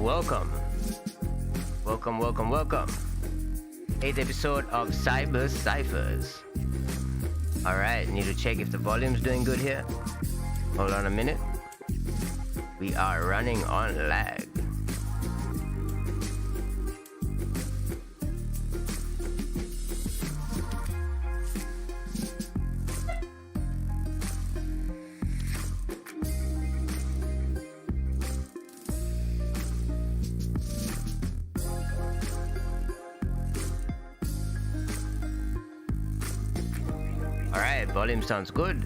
welcome. Welcome. 8th episode of Cyber Ciphers. Alright, need to check if the volume's doing good here. Hold on a minute. We are running on lag. Alright, volume sounds good.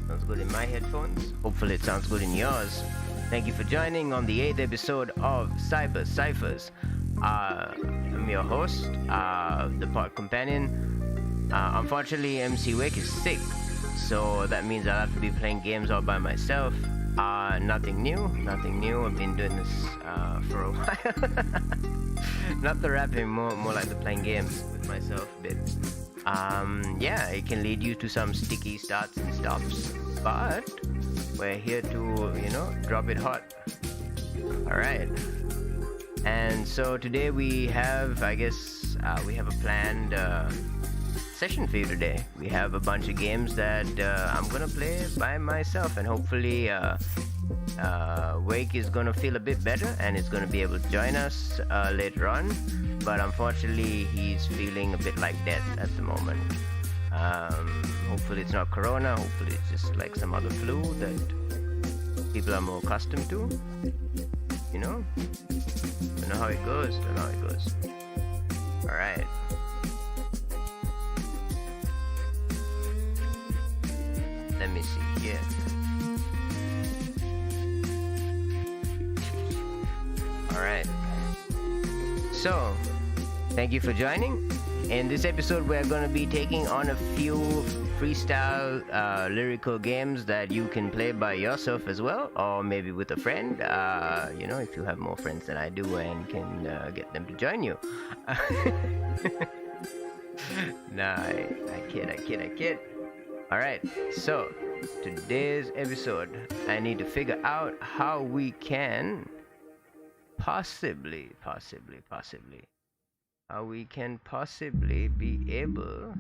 Sounds good in my headphones. Hopefully it sounds good in yours. Thank you for joining on the 8th episode of Cyber Ciphers. I'm your host, the pod companion. Unfortunately, MC Wayk is sick, so that means I'll have to be playing games all by myself. Nothing new. I've been doing this for a while. Not the rapping, more like the playing games with myself a bit. Yeah, it can lead you to some sticky starts and stops, but we're here to, drop it hot. Alright. And so today we have, we have a planned session for you today. We have a bunch of games that I'm gonna play by myself, and hopefully Wake is gonna feel a bit better and is gonna be able to join us later on. But unfortunately, he's feeling a bit like death at the moment. Hopefully it's not corona. Hopefully it's just like some other flu that people are more accustomed to. Don't know how it goes. Alright. Let me see here. Alright. So, thank you for joining. In this episode, we're going to be taking on a few freestyle lyrical games that you can play by yourself as well, or maybe with a friend, if you have more friends than I do and can get them to join you. Nah, I kid. Alright, so today's episode, I need to figure out how we can possibly how we can possibly be able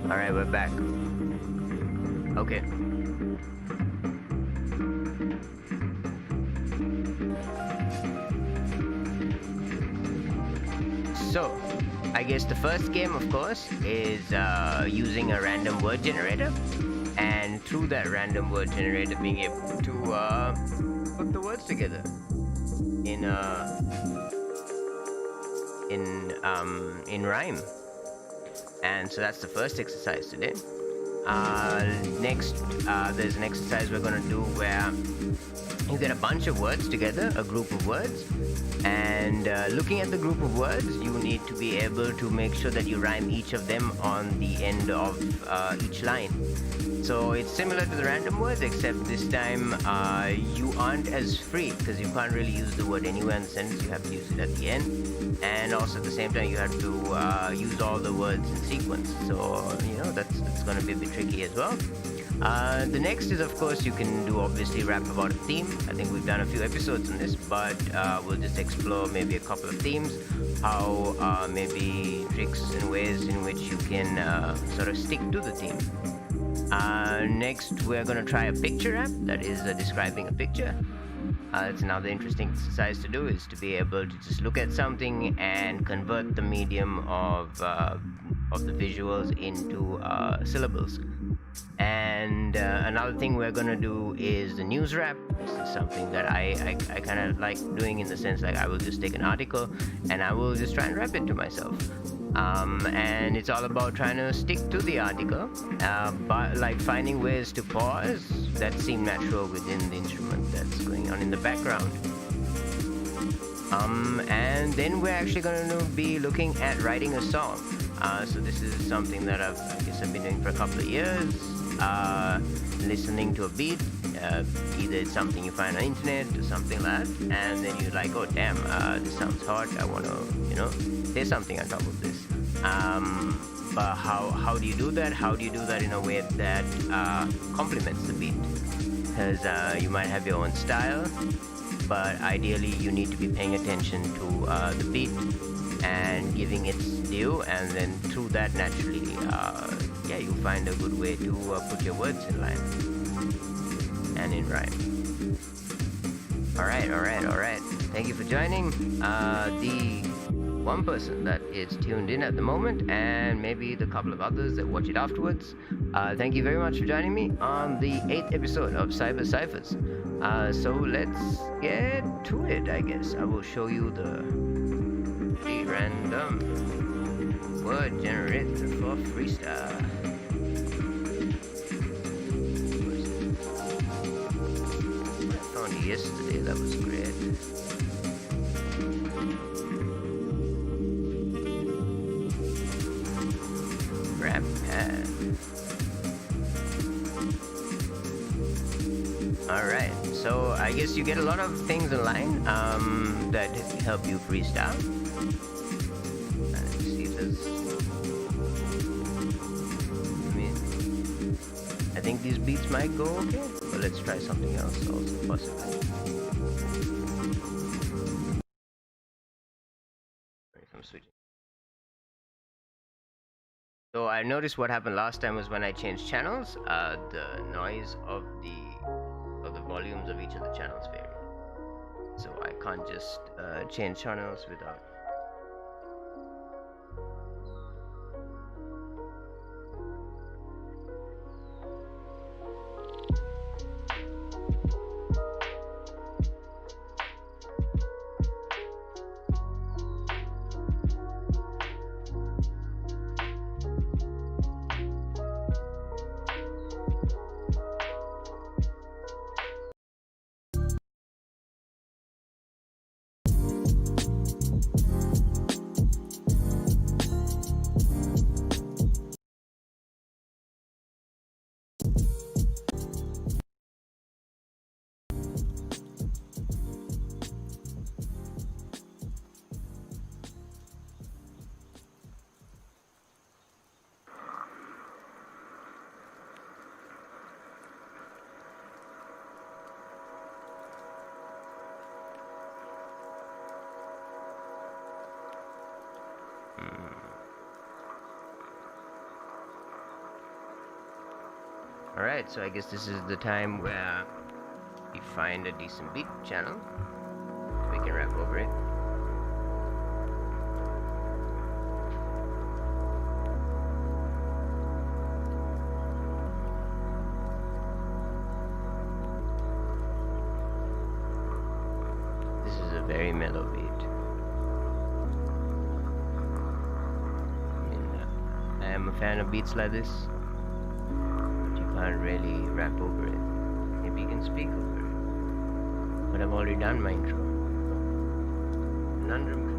Alright, we're back. Okay. So, I guess the first game, of course, is using a random word generator, and through that random word generator being able to put the words together in rhyme. And so that's the first exercise today. Next, there's an exercise we're gonna do where you get a bunch of words together, a group of words, and looking at the group of words, you need to be able to make sure that you rhyme each of them on the end of each line. So it's similar to the random words, except this time you aren't as free, because you can't really use the word anywhere in the sentence. You have to use it at the end, and also at the same time you have to use all the words in sequence. So that's going to be a bit tricky as well. The next is, of course, you can do obviously rap about a theme. I think we've done a few episodes on this, but we'll just explore maybe a couple of themes, how maybe tricks and ways in which you can sort of stick to the theme. Next, we're going to try a picture rap, that is describing a picture. That's another interesting exercise to do, is to be able to just look at something and convert the medium of the visuals into syllables. And another thing we're gonna do is the news rap. This is something that I kind of like doing, in the sense like I will just take an article and I will just try and rap it to myself. And it's all about trying to stick to the article, but like finding ways to pause that seem natural within the instrument that's going on in the background. And then we're actually going to be looking at writing a song. So this is something that I've been doing for a couple of years. listening to a beat, either it's something you find on internet or something like that, and then you're like, oh damn, this sounds hot, I want to, say something on top of this. But how do you do that? How do you do that in a way that complements the beat? Because you might have your own style, but ideally you need to be paying attention to the beat and giving its due, and then through that naturally you'll find a good way to put your words in line and in rhyme. Alright, thank you for joining. The one person that is tuned in at the moment, and maybe the couple of others that watch it afterwards, thank you very much for joining me on the 8th episode of Cyber Cyphers. So let's get to it, I guess. I will show you the random word generator for freestyle. I found it yesterday, that was great. Rap pad. Alright, so I guess you get a lot of things in line that help you freestyle. Let's see if there's... I think these beats might go okay, but let's try something else also, possibly. I'm switching. So I noticed what happened last time was when I changed channels, the noise of the volumes of each of the channels vary. So I can't just change channels without. Alright, so I guess this is the time where we find a decent beat channel so we can rap over it. This is a very mellow beat. I am a fan of beats like this. Can't really rap over it. Maybe you can speak over it. But I've already done my intro. Conundrum.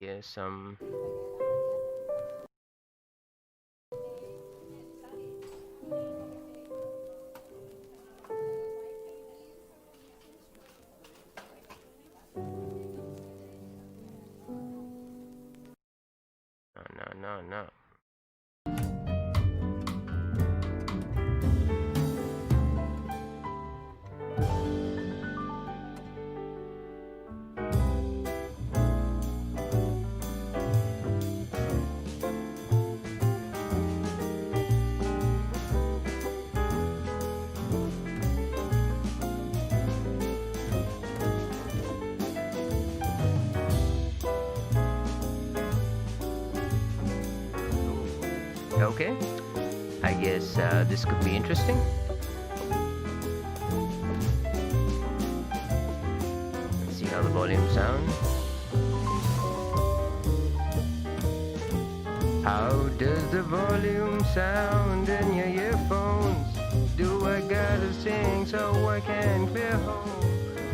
Here's some. No. Okay, I guess this could be interesting. Let's see how the volume sounds. How does the volume sound in your earphones? Do I gotta sing so I can clear home?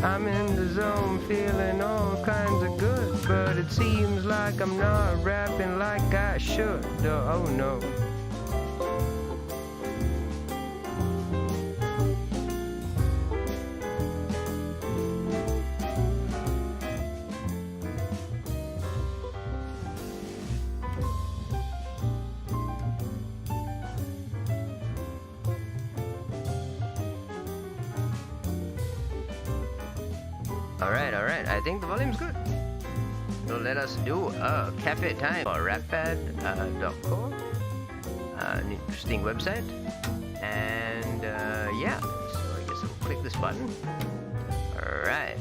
I'm in the zone, feeling all kinds of good, but it seems like I'm not rapping like I should. Oh no. Alright, I think the volume's good. So let us do a cafe time for rappad.co. An interesting website. And yeah, so I guess I'll click this button. Alright.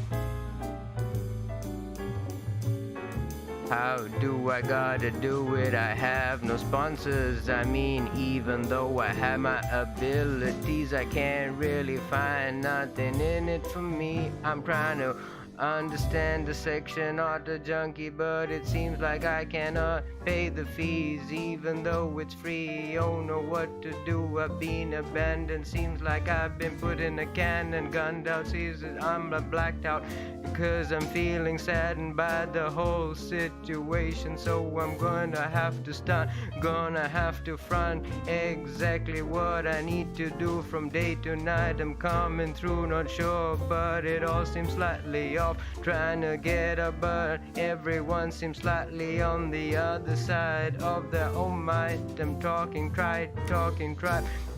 How do I gotta do it? I have no sponsors. I mean, even though I have my abilities, I can't really find nothing in it for me. I'm trying to understand the section auto junkie, but it seems like I cannot pay the fees, even though it's free. Don't know what to do. I've been abandoned. Seems like I've been put in a can and gunned out. Seems that I'm blacked out because I'm feeling saddened by the whole situation. So I'm gonna have to stunt, gonna have to front exactly what I need to do from day to night. I'm coming through, not sure, but it all seems slightly off. Trying to get up, but everyone seems slightly on the other side of their own might. I'm talking tried,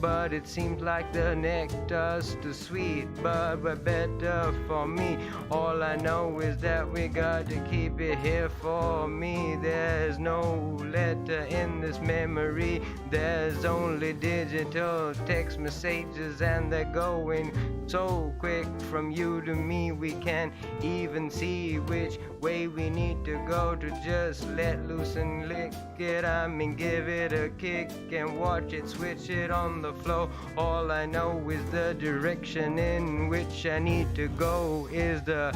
but it seems like the nectar's too sweet, but we're better for me. All I know is that we got to keep it here for me. There's no letter in this memory, there's only digital text messages, and they're going so quick from you to me. We can't even see which way we need to go to just let loose and lick it. I mean, give it a kick and watch it, switch it on the flow. All I know is the direction in which I need to go is a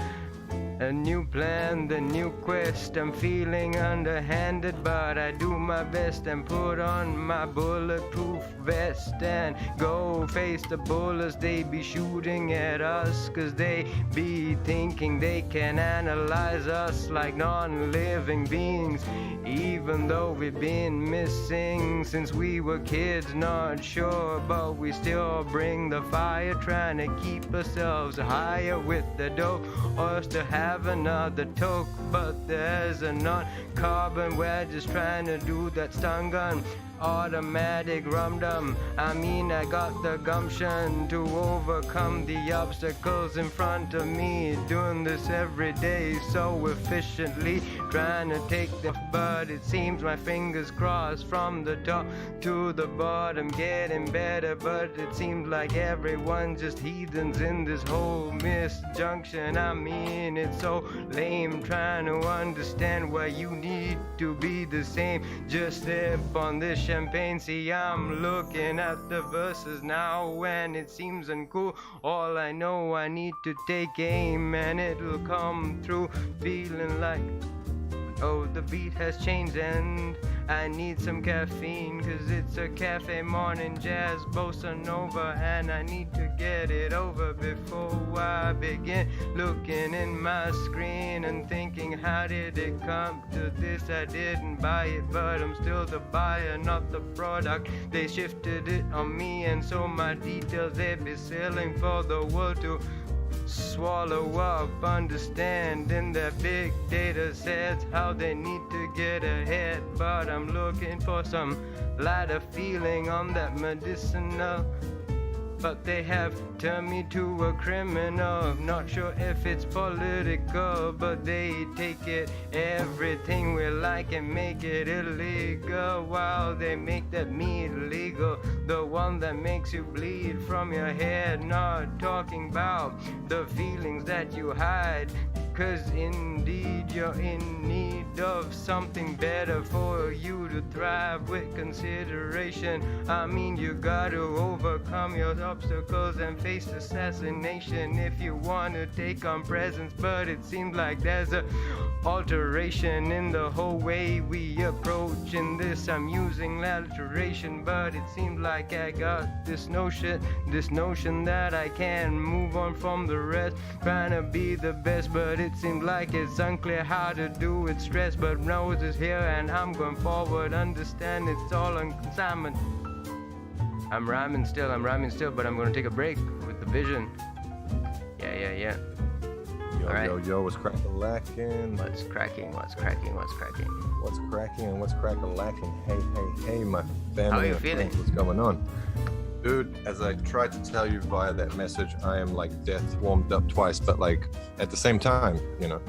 new plan, the new quest. I'm feeling underhanded, but I do my best and put on my bulletproof vest and go face the bullets. They be shooting at us, cause they be thinking they can analyze us like non-living beings, even though we've been missing since we were kids. Not sure, but we still bring the fire, trying to keep ourselves higher with the dope, or to have another toke, but there's a non-carbon. We're just trying to do that stun gun automatic rum-dum. I mean, I got the gumption to overcome the obstacles in front of me, doing this every day so efficiently, trying to take the, but it seems my fingers crossed from the top to the bottom, getting better, but it seems like everyone's just heathens in this whole misjunction. I mean, it's so lame trying to understand why you need to be the same. Just sip on this champagne. See, I'm looking at the verses now and it seems uncool. All I know, I need to take aim and it'll come through, feeling like, oh, the beat has changed and I need some caffeine, cause it's a cafe morning jazz bossa nova, and I need to get it over before I begin looking in my screen and thinking how did it come to this? I didn't buy it, but I'm still the buyer, not the product. They shifted it on me, and so my details they be selling for the world to swallow up, understanding their big data sets, how they need to get ahead. But I'm looking for some lighter feeling on that medicinal, but they have turned me to a criminal. Not sure if it's political, but they take it, everything we like, and make it illegal. While they make that meat legal, the one that makes you bleed from your head. Not talking about the feelings that you hide, 'cause indeed you're in need of something better for you to thrive with consideration. I mean, you gotta overcome your obstacles and face assassination if you wanna take on presence. But it seems like there's a alteration in the whole way we approaching this. I'm using alliteration, but it seems like I got this notion that I can move on from the rest, trying to be the best. But it seems like it's unclear how to do with stress. But Rose is here and I'm going forward, understand it's all on consignment. I'm rhyming still, but I'm gonna take a break with the vision. Yeah. Yo, all right. yo, what's cracking lacking? What's cracking? What's cracking and what's cracking lacking? Hey, my family. How are you and feeling? friends, what's going on? Dude, as I tried to tell you via that message, I am like death warmed up twice, but like at the same time, you know,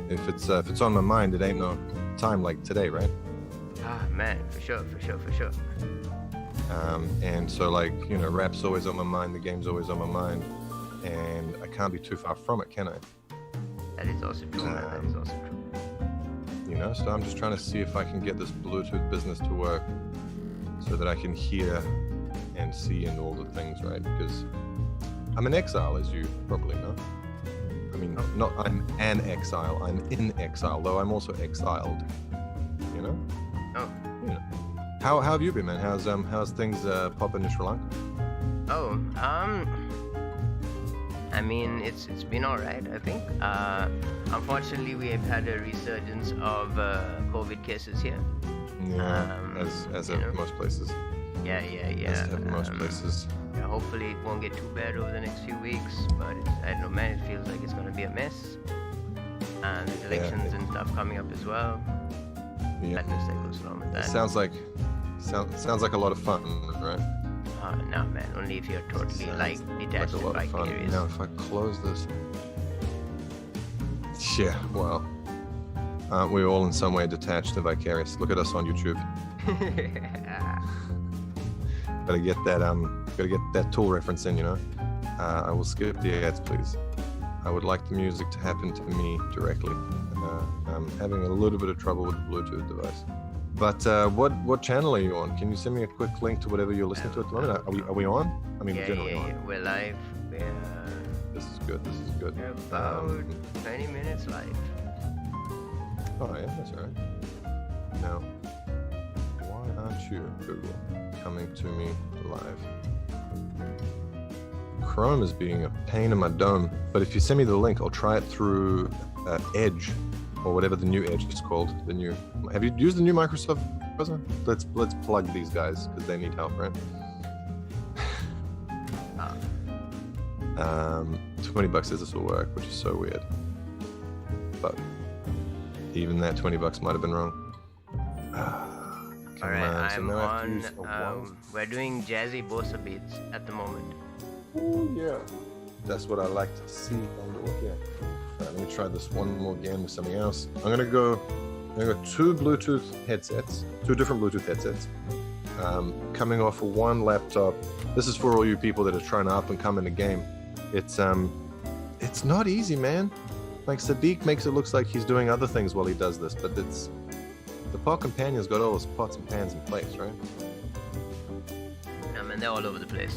if it's on my mind, it ain't no time like today, right? Ah, man, for sure. And so like, you know, rap's always on my mind, the game's always on my mind, and I can't be too far from it, can I? That is also true, man. That is also true. You know, so I'm just trying to see if I can get this Bluetooth business to work so that I can hear and see and all the things, right? Because I'm an exile, as you probably know. I mean, not I'm an exile, I'm in exile, though I'm also exiled, you know? Oh. You know. How have you been, man? How's things popping in Sri Lanka? Oh, I mean, it's been all right, I think. Unfortunately, we have had a resurgence of COVID cases here. Yeah, as at most places. Yeah. As at most places. Yeah, hopefully it won't get too bad over the next few weeks, but I don't know, man, it feels like it's gonna be a mess. And there's elections and stuff coming up as well. Yeah. Madness that goes along with that. It sounds like a lot of fun, right? No, man, only if you're totally detached like a lot and of fun. vicarious. Now, if I close this, yeah, well, aren't we all in some way detached and vicarious? Look at us on YouTube. Gotta get that tool reference in, you know. I will skip the ads, please. I would like the music to happen to me directly. I'm having a little bit of trouble with the Bluetooth device. But what channel are you on? Can you send me a quick link to whatever you're listening to at the moment? Are we on? I mean, generally on. Yeah, we're live. This is good. We're about 20 minutes live. Oh yeah, that's all right. Now, why aren't you, Google, coming to me live? Chrome is being a pain in my dome, but if you send me the link, I'll try it through Edge, or whatever the new Edge is called. Have you used the new Microsoft browser? Let's plug these guys because they need help, right? $20 says this will work, which is so weird. But even that $20 might have been wrong. All right, I'm on. We're doing jazzy bossa beats at the moment. Oh yeah, that's what I like to see. Yeah. All right, let me try this one more game with something else. I'm gonna go two Bluetooth headsets, two different Bluetooth headsets, coming off of one laptop. This is for all you people that are trying to up and come in the game. It's not easy, man. Like Sadiq makes it look like he's doing other things while he does this, but it's the Pot Companion's got all his pots and pans in place, right? I mean, they're all over the place.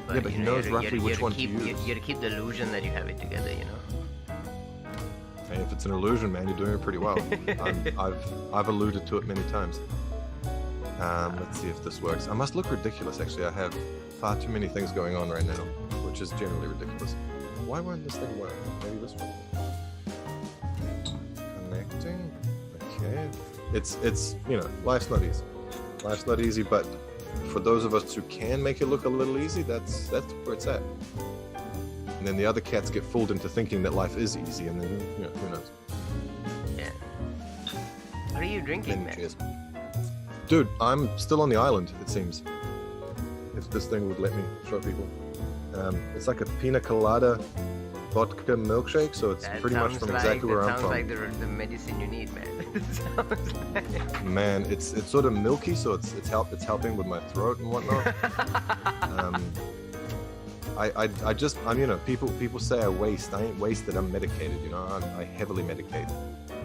But, yeah, but he knows roughly which one to use. You gotta keep the illusion that you have it together, you know? Hey, if it's an illusion, man, you're doing it pretty well. I've alluded to it many times. Let's see if this works. I must look ridiculous, actually. I have far too many things going on right now, which is generally ridiculous. Why won't this thing work? Maybe this one. Okay. It's life's not easy. Life's not easy, but for those of us who can make it look a little easy, that's where it's at. And then the other cats get fooled into thinking that life is easy, and then who knows? Yeah. What are you drinking, man? Cheers. Dude, I'm still on the island, it seems. If this thing would let me show people. It's like a pina colada vodka milkshake, so it's pretty much from exactly where I'm from. Sounds like the medicine you need, man. Man, it's sort of milky, so it's helping with my throat and whatnot. People say I waste. I ain't wasted. I'm medicated. I heavily medicate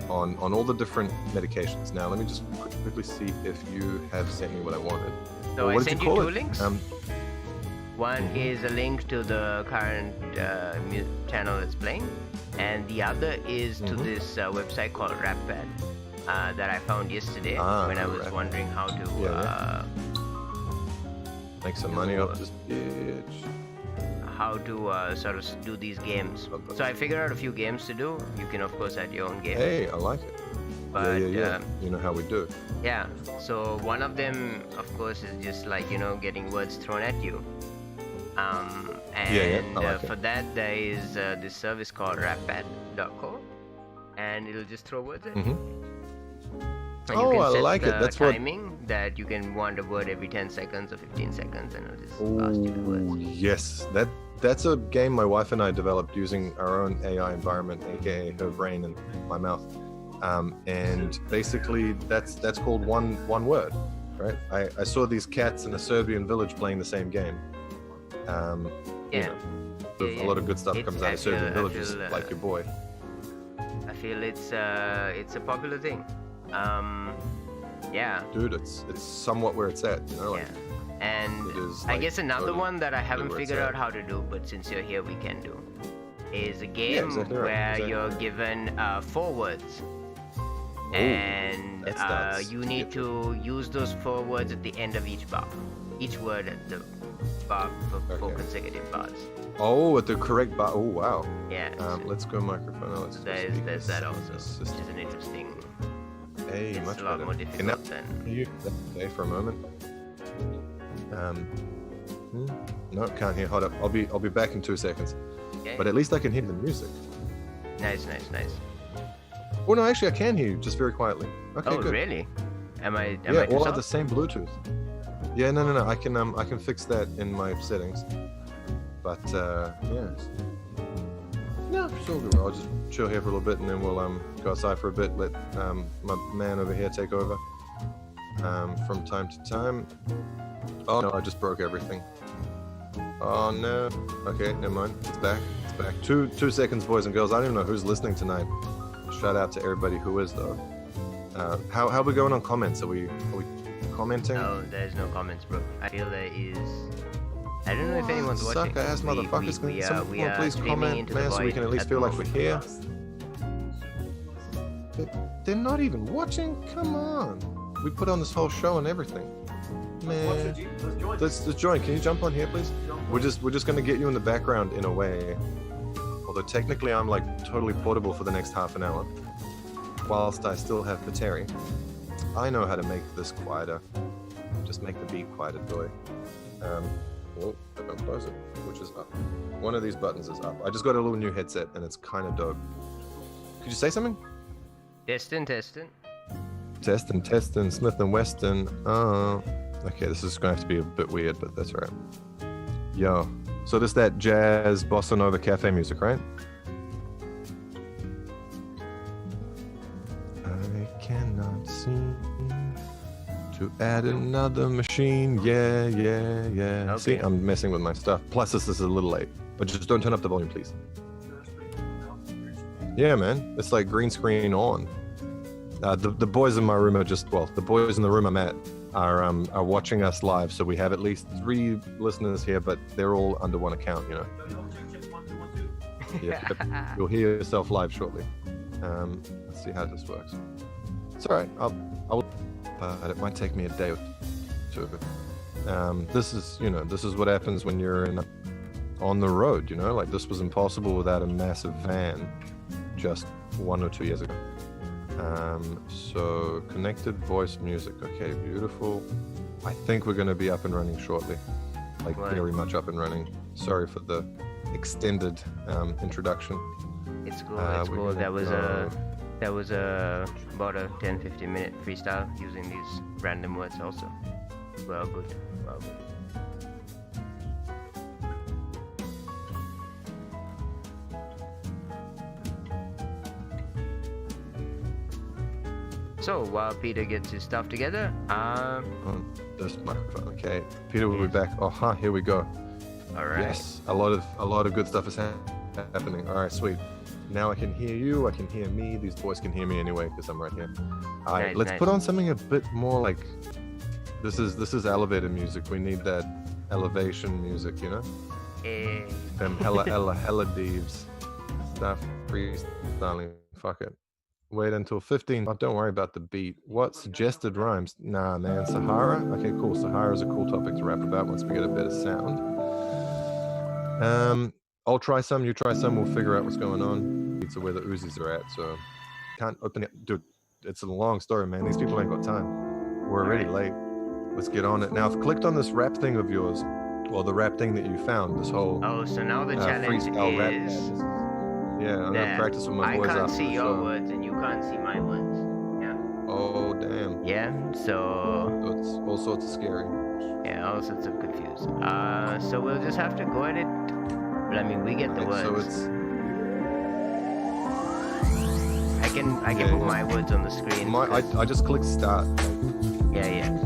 on all the different medications. Now let me just quickly see if you have sent me what I wanted. So I sent you two links. One is a link to the current channel that's playing, and the other is to this website called RapPad that I found yesterday when I was wondering how to make some money off this bitch. How to sort of do these games. So I figured out a few games to do. You can of course add your own game. Hey, I like it. But, you know how we do. Yeah. So one of them, of course, is just like getting words thrown at you. For that there is this service called rappad.co, and it'll just throw words at you. And you can set I like it. That's timing that you can want a word every 10 seconds or 15 seconds, and it'll just ask you the words. Yes, that's a game my wife and I developed using our own AI environment, aka her brain and my mouth. And basically that's called one word, right? I saw these cats in a Serbian village playing the same game. A lot of good stuff comes out of Serbian villages, like your boy. I feel it's a popular thing. Dude, it's somewhat where it's at, And I guess another one that I haven't figured out how to do, but since you're here we can do, is a game where you're given 4 words. And you need to use those 4 words at the end of each bar. Each word at the bar for 4 consecutive bars. Oh, at the correct bar. Oh, wow. Yeah. Let's go microphone. There's that also, which is an interesting. Hey, it's much a lot better. more difficult than. You okay for a moment? No, can't hear. Hold up. I'll be back in 2 seconds. Okay. But at least I can hear the music. Nice. Oh no, actually I can hear you just very quietly. Okay, good. Oh really? Am I all have the same Bluetooth. Yeah, no. I can fix that in my settings. But no, it's all good. I'll just chill here for a little bit, and then we'll go outside for a bit. Let my man over here take over from time to time. Oh no, I just broke everything. Oh no. Okay, never mind. It's back. 2 seconds, boys and girls. I don't even know who's listening tonight. Shout out to everybody who is though. How are we going on comments? Are we commenting? No, there's no comments, bro. I feel there is. I don't know if anyone's watching. Sucker ass motherfuckers. We are please comment, man, so we can at least feel like we're here. They're not even watching. Come on. We put on this whole show and everything. Man, let's join. Can you jump on here, please? We're just gonna get you in the background in a way. Although technically I'm like totally portable for the next half an hour, whilst I still have Pateri. I know how to make this quieter. Just make the beat quieter, boy. Don't close it. Which is up. One of these buttons is up. I just got a little new headset and it's kind of dope. Could you say something? Testing. Testing. Smith and Weston. Oh. Okay, this is gonna have to be a bit weird, but that's alright. Yo. So this that jazz bossa nova cafe music, right? I cannot seem to add another machine. Yeah. Okay. See, I'm messing with my stuff. Plus, this is a little late. But just don't turn up the volume, please. Yeah, man. It's like green screen on. The boys in my room are the boys in the room I'm at are watching us live, so we have at least 3 listeners here, but they're all under one account, Yeah, you'll hear yourself live shortly. Let's see how this works. It's all right. I'll but it might take me a day or 2. This is what happens when you're on the road. Like this was impossible without a massive van just 1 or 2 years ago. So connected voice music. Okay, beautiful. I think we're going to be up and running shortly. Like very much up and running. Sorry for the extended introduction. It's cool. It's cool. That was about a 10-15 minute freestyle using these random words also. Well good. Well good. So while Peter gets his stuff together, this microphone. Okay, Peter will be back. Oh, here we go. All right. Yes, a lot of good stuff is happening. All right, sweet. Now I can hear you. I can hear me. These boys can hear me anyway because I'm right here. All right, let's put on something a bit more like. This is elevator music. We need that elevation music, you know. Them hella deeps. Stuff freestyling. Fuck it. Wait until 15. Oh, don't worry about the beat. What suggested rhymes? Nah, man. Sahara? Okay, cool. Sahara is a cool topic to rap about once we get a better sound. I'll try some, you try some, we'll figure out what's going on. It's where the Uzis are at, so can't open it. Dude, it's a long story, man. These people ain't got time. We're already late. Let's get on it. Now, I've clicked on this rap thing of yours, or the rap thing that you found, this whole so now the challenge Freestyle Rap is... Yeah, I'm gonna practice with my boys after. I can't see your words and you can't see my words. Yeah. Oh damn. Yeah. So it's all sorts of scary. Yeah, all sorts of confused. So we'll just have to go at it. But I mean, we get the words. So it's. I can put my words on the screen. I just click start. Yeah.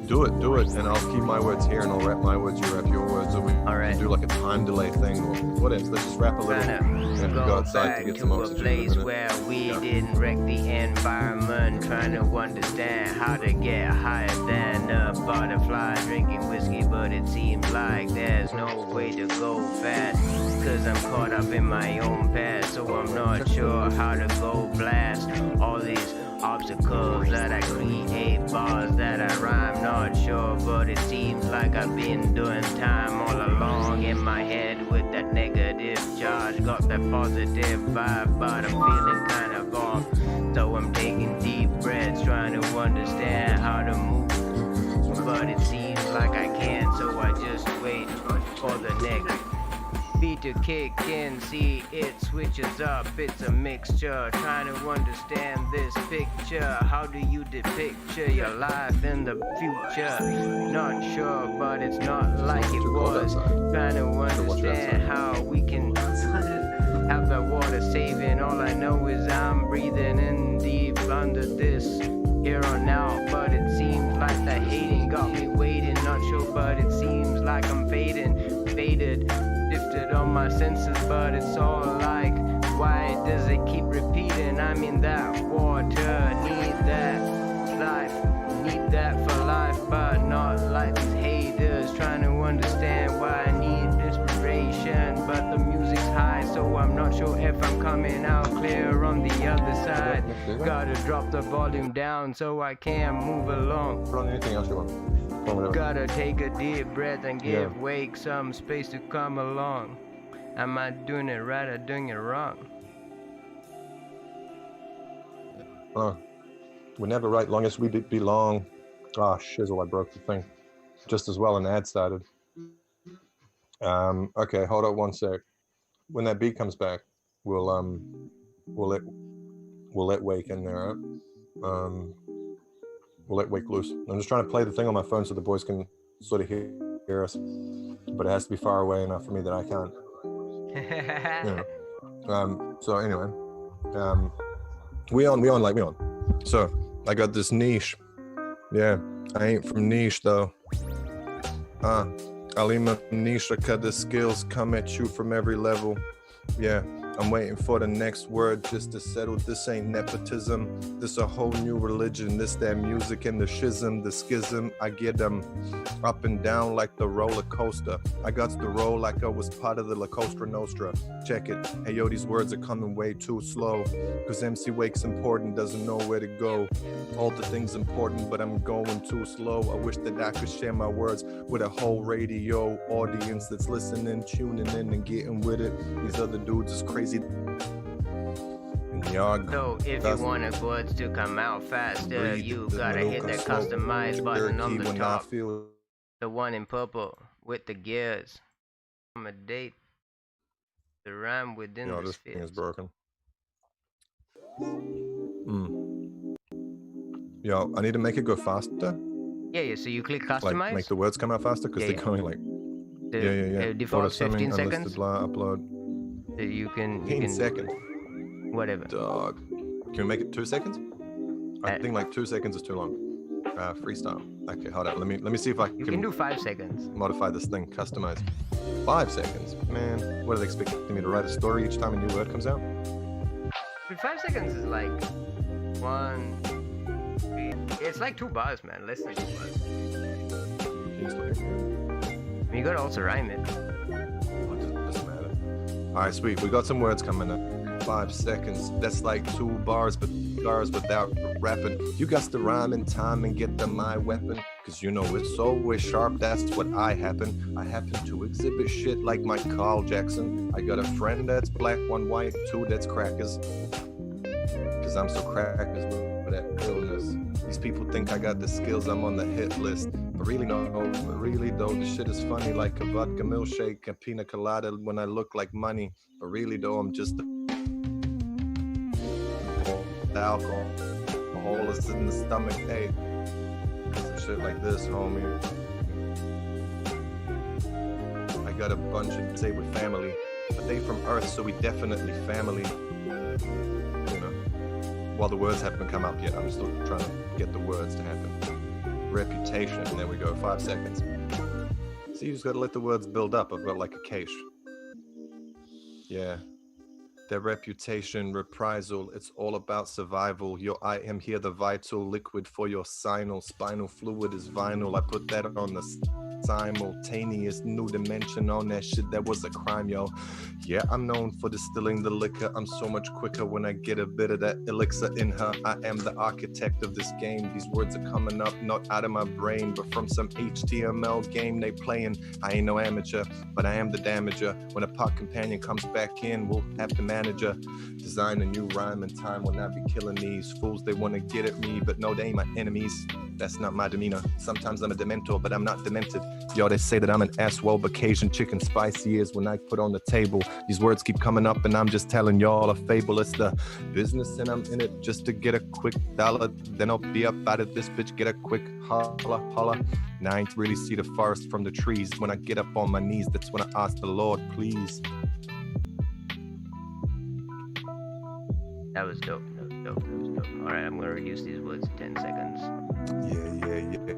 Do it, and I'll keep my words here, and I'll rap my words, you rap your words, or we can do like a time delay thing, or whatever. Let's just rap a little, and go outside to get some oxygen. To a place where we didn't wreck the environment, trying to understand how to get higher than a butterfly, drinking whiskey, but it seems like there's no way to go fast, cause I'm caught up in my own past, so I'm not sure how to go blast all these obstacles that I create, bars that I rhyme, not sure, but it seems like I've been doing time all along in my head with that negative charge, got that positive vibe, but I'm feeling kind of off, so I'm taking deep breaths, trying to understand how to move, but it seems like I can't, so I just wait for the next beat to kick in, see it switches up, it's a mixture, trying to understand this picture, how do you depict your life in the future, not sure, but it's not like it was, trying to understand how we can have the water saving, all I know is I'm breathing in deep under this here on out, but it seems like the hating got me waiting, not sure, but it seems like I'm faded, shifted on my senses, but it's all like, why does it keep repeating? I mean that water, need that life, need that for life, but not like these haters, trying to understand why I need inspiration, but the music's high, so I'm not sure if I'm coming out clear on the other side, gotta drop the volume down so I can move along. Put on anything else you want. Gotta take a deep breath and give Wayk some space to come along. Am I doing it right or doing it wrong? We're never right long as we belong. Ah, shizzle, I broke the thing. Just as well an ad started. Okay, hold up one sec. When that beat comes back, we'll let Wayk in there, right? We'll let Wayk loose. I'm just trying to play the thing on my phone so the boys can sort of hear us, but it has to be far away enough for me that I can't. So anyway, we on. So I got this niche. Yeah, I ain't from niche though. Alima niche, cause the skills come at you from every level. Yeah. I'm waiting for the next word just to settle. This ain't nepotism. This a whole new religion. This that music and the schism, the schism. I get them up and down like the roller coaster. I got to roll like I was part of the La Costa Nostra. Check it. Hey yo, these words are coming way too slow. Cause MC Wake's important, doesn't know where to go. All the things important, but I'm going too slow. I wish that I could share my words with a whole radio audience that's listening, tuning in and getting with it. These other dudes is crazy. Yog. So if you want the words to come out faster, you gotta hit that customize button on the top. The one in purple with the gears. Accommodate the rhyme within the this sphere. thing is broken. Yo, I need to make it go faster. Yeah, so you click customize. Like make the words come out faster because they're going like. Yeah. Default 15 seconds. Unlisted, blah, upload. So you can 15 seconds. Whatever. Dog. Can we make it 2 seconds? I think like 2 seconds is too long. Freestyle. Okay, hold on. Let me see if I can. You can do 5 seconds. Modify this thing. Customize. 5 seconds. Man, what are they expecting me to write a story each time a new word comes out? But 5 seconds is like 1, 3. It's like 2 bars, man. Less than 2 bars. You gotta also rhyme it. What does this matter? Alright, sweet. We got some words coming up. 5 seconds. That's like 2 bars, but bars without rapping. You got to rhyme in time and get the my weapon. Cause you know it's always sharp, that's what I happen. I happen to exhibit shit like my Carl Jackson. I got a friend that's black, 1 white, 2 that's crackers. Cause I'm so crackers with that illness. These people think I got the skills, I'm on the hit list. But really no, really though, the shit is funny like a vodka milkshake and pina colada when I look like money. But really though, I'm just alcohol. A hole is in the stomach, hey. Some shit like this, homie. I got a bunch of say with family, but they from Earth, so we definitely family. You know, while the words haven't come up yet, I'm still trying to get the words to happen. Reputation, and there we go, 5 seconds. So you just gotta let the words build up. I've got like a cache. Yeah. Their reputation, reprisal, it's all about survival. I am here, the vital liquid for your spinal fluid is vinyl. I put that on the simultaneous new dimension on that shit. That was a crime, yo. Yeah, I'm known for distilling the liquor. I'm so much quicker when I get a bit of that elixir in her. I am the architect of this game. These words are coming up, not out of my brain, but from some HTML game they playing. I ain't no amateur, but I am the damager. When a pot companion comes back in, we'll have to manager. Design a new rhyme and time will not be killing these fools. They want to get at me, but no, they ain't my enemies. That's not my demeanor. Sometimes I'm a dementor, but I'm not demented. Yo, they say that I'm an ass-well, but Cajun chicken spicy is when I put on the table. These words keep coming up and I'm just telling y'all a fable. It's the business and I'm in it just to get a quick dollar. Then I'll be up out of this bitch, get a quick holla, holla. And I ain't really see the forest from the trees. When I get up on my knees, that's when I ask the Lord, please. That was dope. Alright, I'm gonna reduce these words to 10 seconds. Yeah.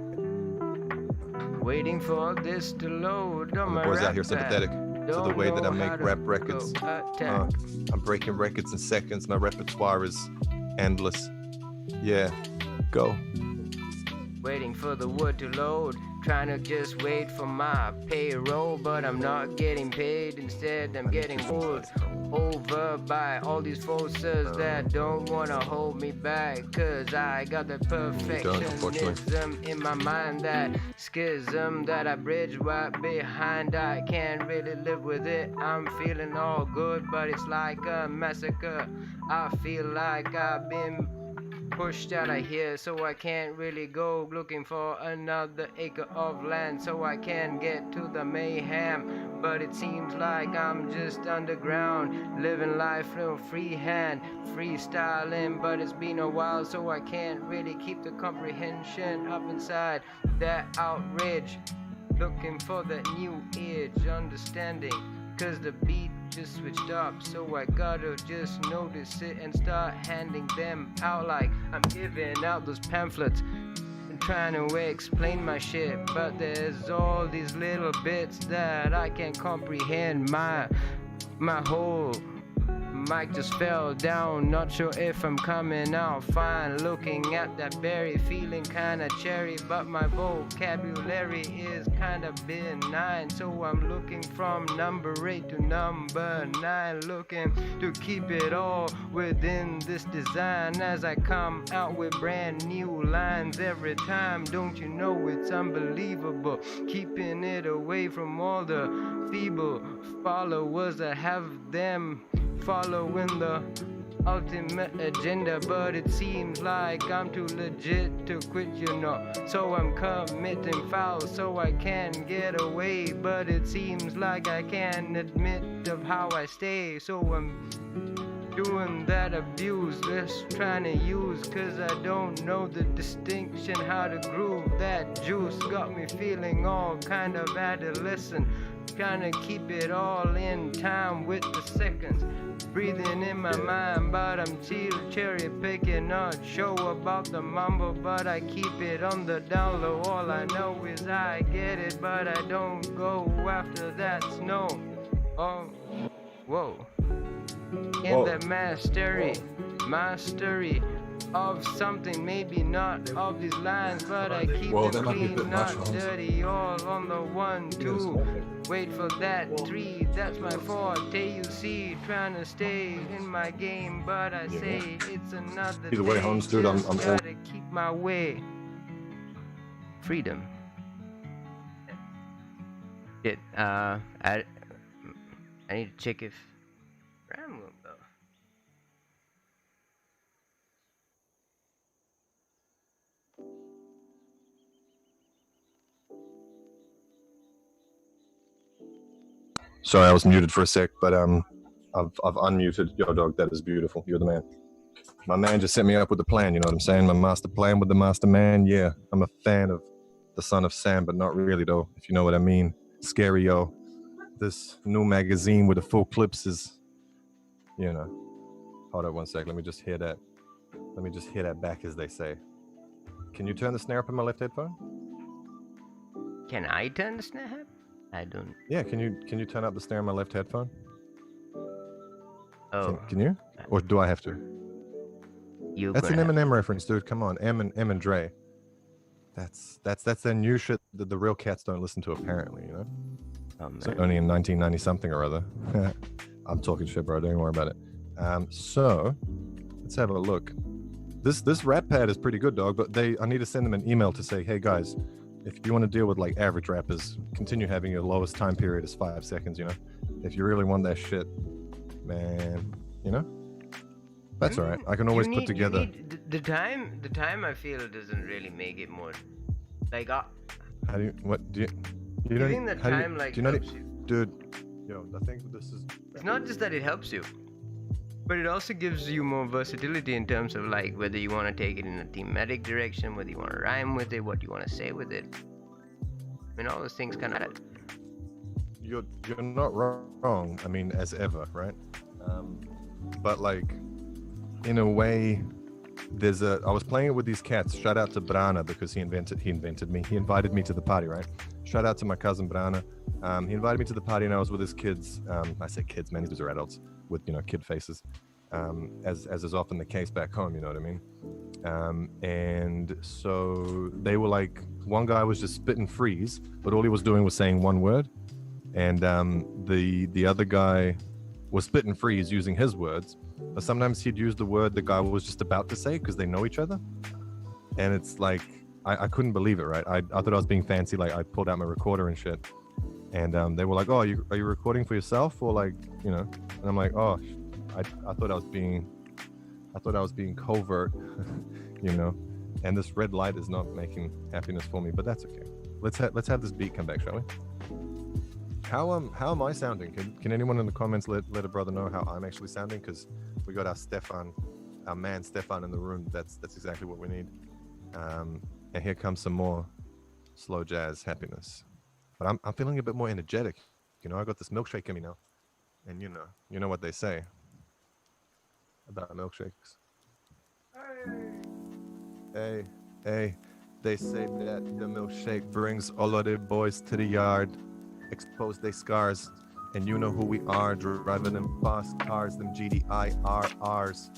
Waiting for this to load on my boys rap out here sympathetic to the way that I make rap records. I'm breaking records in seconds. My repertoire is endless. Yeah, go. Waiting for the word to load, trying to just wait for my payroll, but I'm not getting paid. Instead, I'm getting pulled over by all these forces that don't wanna hold me back, cause I got the perfectionism in my mind, that schism that I bridge right behind. I can't really live with it. I'm feeling all good, but it's like a massacre. I feel like I've been pushed out of here, so I can't really go looking for another acre of land, so I can get to the mayhem. But it seems like I'm just underground, living life in freehand, freestyling. But it's been a while, so I can't really keep the comprehension up inside that outrage, looking for that new age understanding, cause the beat just switched up, so I gotta just notice it and start handing them out like I'm giving out those pamphlets and trying to explain my shit. But there's all these little bits that I can't comprehend. My whole mic just fell down, not sure if I'm coming out fine. Looking at that berry, feeling kinda cherry, but my vocabulary is kinda benign, so I'm looking from number 8 to number 9, looking to keep it all within this design as I come out with brand new lines every time. Don't you know it's unbelievable, keeping it away from all the feeble followers that have them following the ultimate agenda, but it seems like I'm too legit to quit, you know. So I'm committing fouls so I can get away, but it seems like I can't admit of how I stay. So I'm doing that abuse, just trying to use, cause I don't know the distinction, how to groove. That juice got me feeling all kind of adolescent, trying to keep it all in time with the seconds. Breathing in my mind, but I'm cherry picking, not sure about the mumble, but I keep it on the down low. All I know is I get it, but I don't go after that snow. Oh, whoa. In the mastery of something, maybe not of these lines, but I keep it clean, not dirty, all on the 1, 2. Wait for that 3, that's my forte, you see, trying to stay in my game, but I say it's another Either way, day, Hans, dude, I'm gotta keep my way. Freedom. Shit, I need to check if Ram will go. Sorry, I was muted for a sec, but I've unmuted. Yo, dog, that is beautiful. You're the man. My man just set me up with the plan, you know what I'm saying? My master plan with the master man. Yeah, I'm a fan of the Son of Sam, but not really though, if you know what I mean. Scary, yo. This new magazine with the full clips is, you know. Hold on one sec. Let me just hear that. Let me just hear that back, as they say. Can you turn the snare up in my left headphone? Can I turn the snare up? I don't. Yeah, can you turn up the snare in my left headphone? Oh. Can you? Or do I have to? That's an Eminem reference, dude. Come on, M and Dre. That's the new shit that the real cats don't listen to, apparently, you know. Oh, man. So only in 1990 something or other. I'm talking shit, bro. Don't worry about it. So let's have a look. This rap pad is pretty good, dog. But I need to send them an email to say, hey guys, if you want to deal with like average rappers, continue having your lowest time period as 5 seconds. You know, if you really want that shit, man, you know. That's all right. I can always put together. The time I feel doesn't really make it more like. How do you? What do you? You I don't. think the time like helps you. Dude, yo, I think this is. It's not just that it helps you, but it also gives you more versatility in terms of like whether you want to take it in a thematic direction, whether you want to rhyme with it, what you want to say with it. I mean, all those things kind of. You're not wrong. I mean, as ever, right? But like, in a way, I was playing it with these cats. Shout out to Brana because he invented me. He invited me to the party, right? Shout out to my cousin Brana. He invited me to the party and I was with his kids. I say kids, man, these are adults with, you know, kid faces. As is often the case back home, you know what I mean? And so they were like, one guy was just spitting freeze, but all he was doing was saying one word. And the other guy was spitting freeze using his words. But sometimes he'd use the word the guy was just about to say because they know each other. And it's like, I couldn't believe it, right? I thought I was being fancy. Like, I pulled out my recorder and shit. And they were like, oh, are you recording for yourself? Or like, you know, and I'm like, oh, I thought I was being covert, you know, and this red light is not making happiness for me, but that's okay. Let's have this beat come back, shall we? How am I sounding? Can anyone in the comments let a brother know how I'm actually sounding? Because we got our man Stefan in the room. That's exactly what we need. And here comes some more slow jazz happiness. But I'm feeling a bit more energetic. You know, I got this milkshake in me now, and you know what they say about milkshakes. Hey, they say that the milkshake brings all of the boys to the yard. Expose their scars, and you know who we are, driving them fast cars, them GDI-RRs.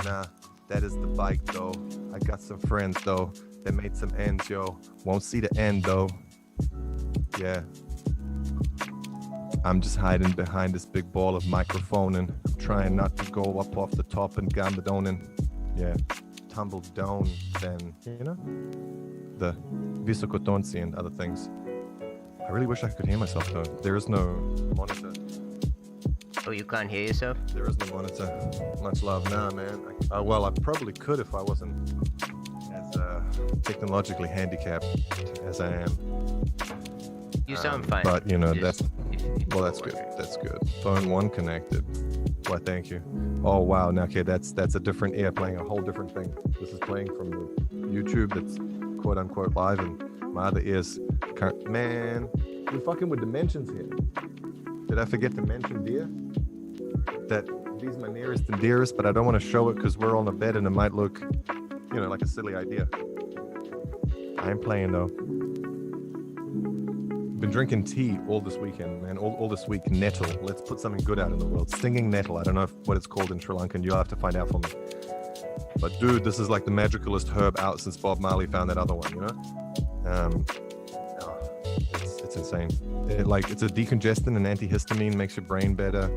Nah, that is the bike though. I got some friends though, that made some ends, yo. Won't see the end though. Yeah. I'm just hiding behind this big ball of microphone and trying not to go up off the top and gambadonin. Yeah, tumble down then, you know? The visokotonsi and other things. I really wish I could hear myself though. There is no monitor. Oh, you can't hear yourself? There is no monitor. Much love. Nah, man. Well, I probably could if I wasn't as technologically handicapped as I am. You sound fine. But you know, Just that's good. That's good. Phone 1 connected. Why, thank you. Oh wow. Now, okay, that's a different ear playing a whole different thing. This is playing from the YouTube that's quote unquote live, and my other ears. Man, we're fucking with dimensions here. Did I forget to mention, dear? That these my nearest and dearest, but I don't want to show it because we're on the bed and it might look, you know, like a silly idea. I ain't playing though. Been drinking tea all this weekend, man. All this week. Nettle. Let's put something good out in the world. Stinging nettle. I don't know what it's called in Sri Lankan. You'll have to find out for me. But dude, this is like the magicalest herb out since Bob Marley found that other one, you know? It's insane. It's a decongestant and antihistamine, makes your brain better.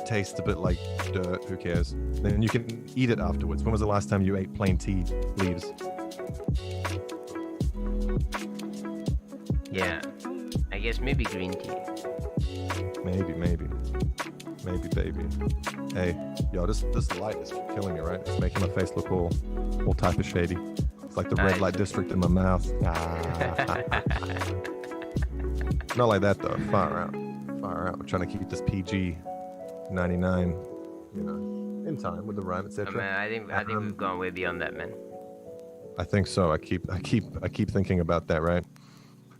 Tastes a bit like dirt. Who cares? Then you can eat it afterwards. When was the last time you ate plain tea leaves? Yeah. I guess maybe green tea. Maybe, baby. Hey, yo, this light is killing me, right? It's making my face look all type of shady. It's like the red light district in my mouth. Not like that though. Far out. We're trying to keep this PG 99, you know, in time with the rhyme, etc. Man, I think we've gone way beyond that, man. I think so. I keep thinking about that, right?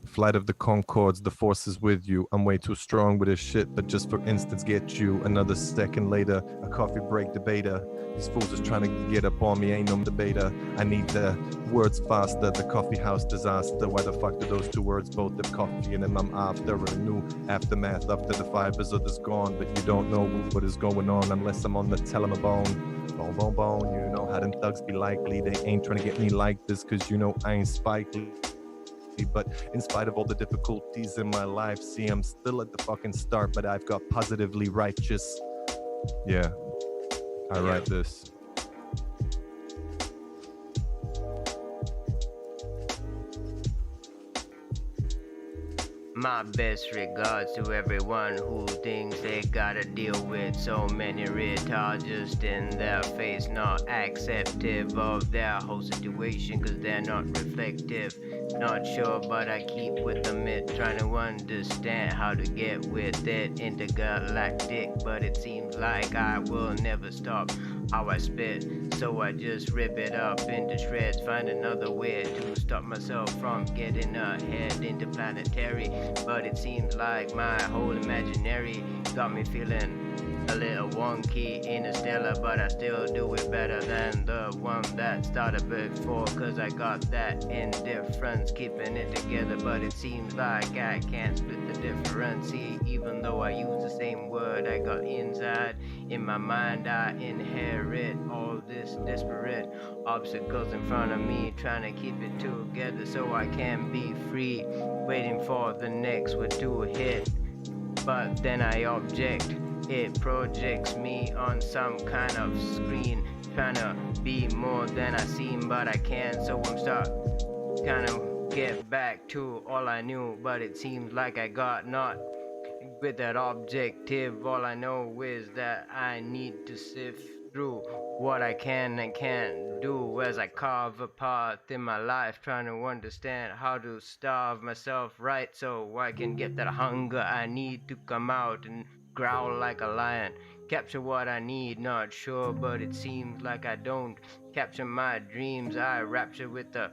Flight of the Concords, the force is with you. I'm way too strong with this shit, but just for instance, get you another second later. A coffee break debater. These fools is trying to get up on me, ain't no debater. I need the words faster, the coffee house disaster. Why the fuck do those two words both have coffee in them? I'm after a new aftermath, after the fibers of this gone, but you don't know what is going on unless I'm on the telemabone. Bone, you know how them thugs be likely. They ain't trying to get me like this, cause you know I ain't spiky. But in spite of all the difficulties in my life, see, I'm still at the fucking start, but I've got positively righteous. Yeah, I write this. My best regards to everyone who thinks they gotta deal with so many retards just in their face, not acceptive of their whole situation cause they're not reflective. Not sure, but I keep with the myth, trying to understand how to get with it intergalactic, but it seems like I will never stop how I spit, so I just rip it up into shreds, find another way to stop myself from getting ahead interplanetary. But it seems like my whole imaginary got me feeling a little wonky, interstellar, but I still do it better than the one that started before, cause I got that indifference keeping it together. But it seems like I can't split the difference, even though I use the same word I got inside. In my mind I inherit all this disparate obstacles in front of me, trying to keep it together so I can be free, waiting for the next one to hit. But then I object, it projects me on some kind of screen, trying to be more than I seem, but I can't, so I'm stuck, kind of get back to all I knew. But it seems like I got not with that objective. All I know is that I need to sift through what I can and can't do as I carve a path in my life, trying to understand how to starve myself right so I can get that hunger I need to come out and growl like a lion, capture what I need. Not sure, but it seems like I don't capture my dreams. I rapture with the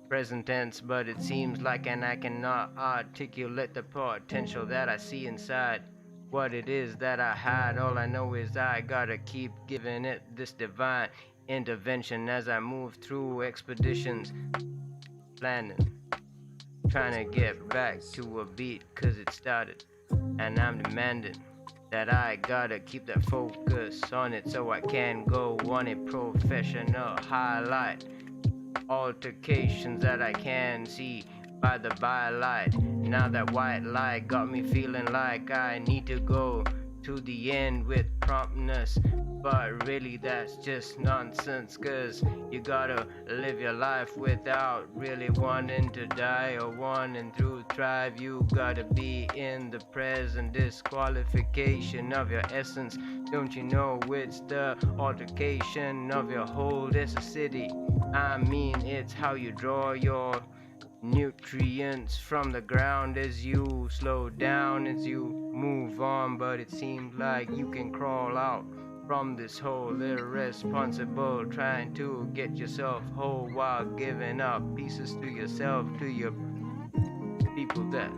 present tense, but it seems like I cannot articulate the potential that I see inside what it is that I had. All I know is I gotta keep giving it this divine intervention as I move through expeditions, planning, trying to get back to a beat cause it started, and I'm demanding that I gotta keep that focus on it so I can go on a professional highlight altercations that I can see by the bylight. Now that white light got me feeling like I need to go to the end with promptness. But really that's just nonsense, cause you gotta live your life without really wanting to die or wanting to thrive. You gotta be in the present, disqualification of your essence. Don't you know it's the altercation of your whole city? I mean, it's how you draw your nutrients from the ground as you slow down, as you move on. But it seems like you can crawl out from this hole irresponsible, trying to get yourself whole while giving up pieces to yourself, to your people that,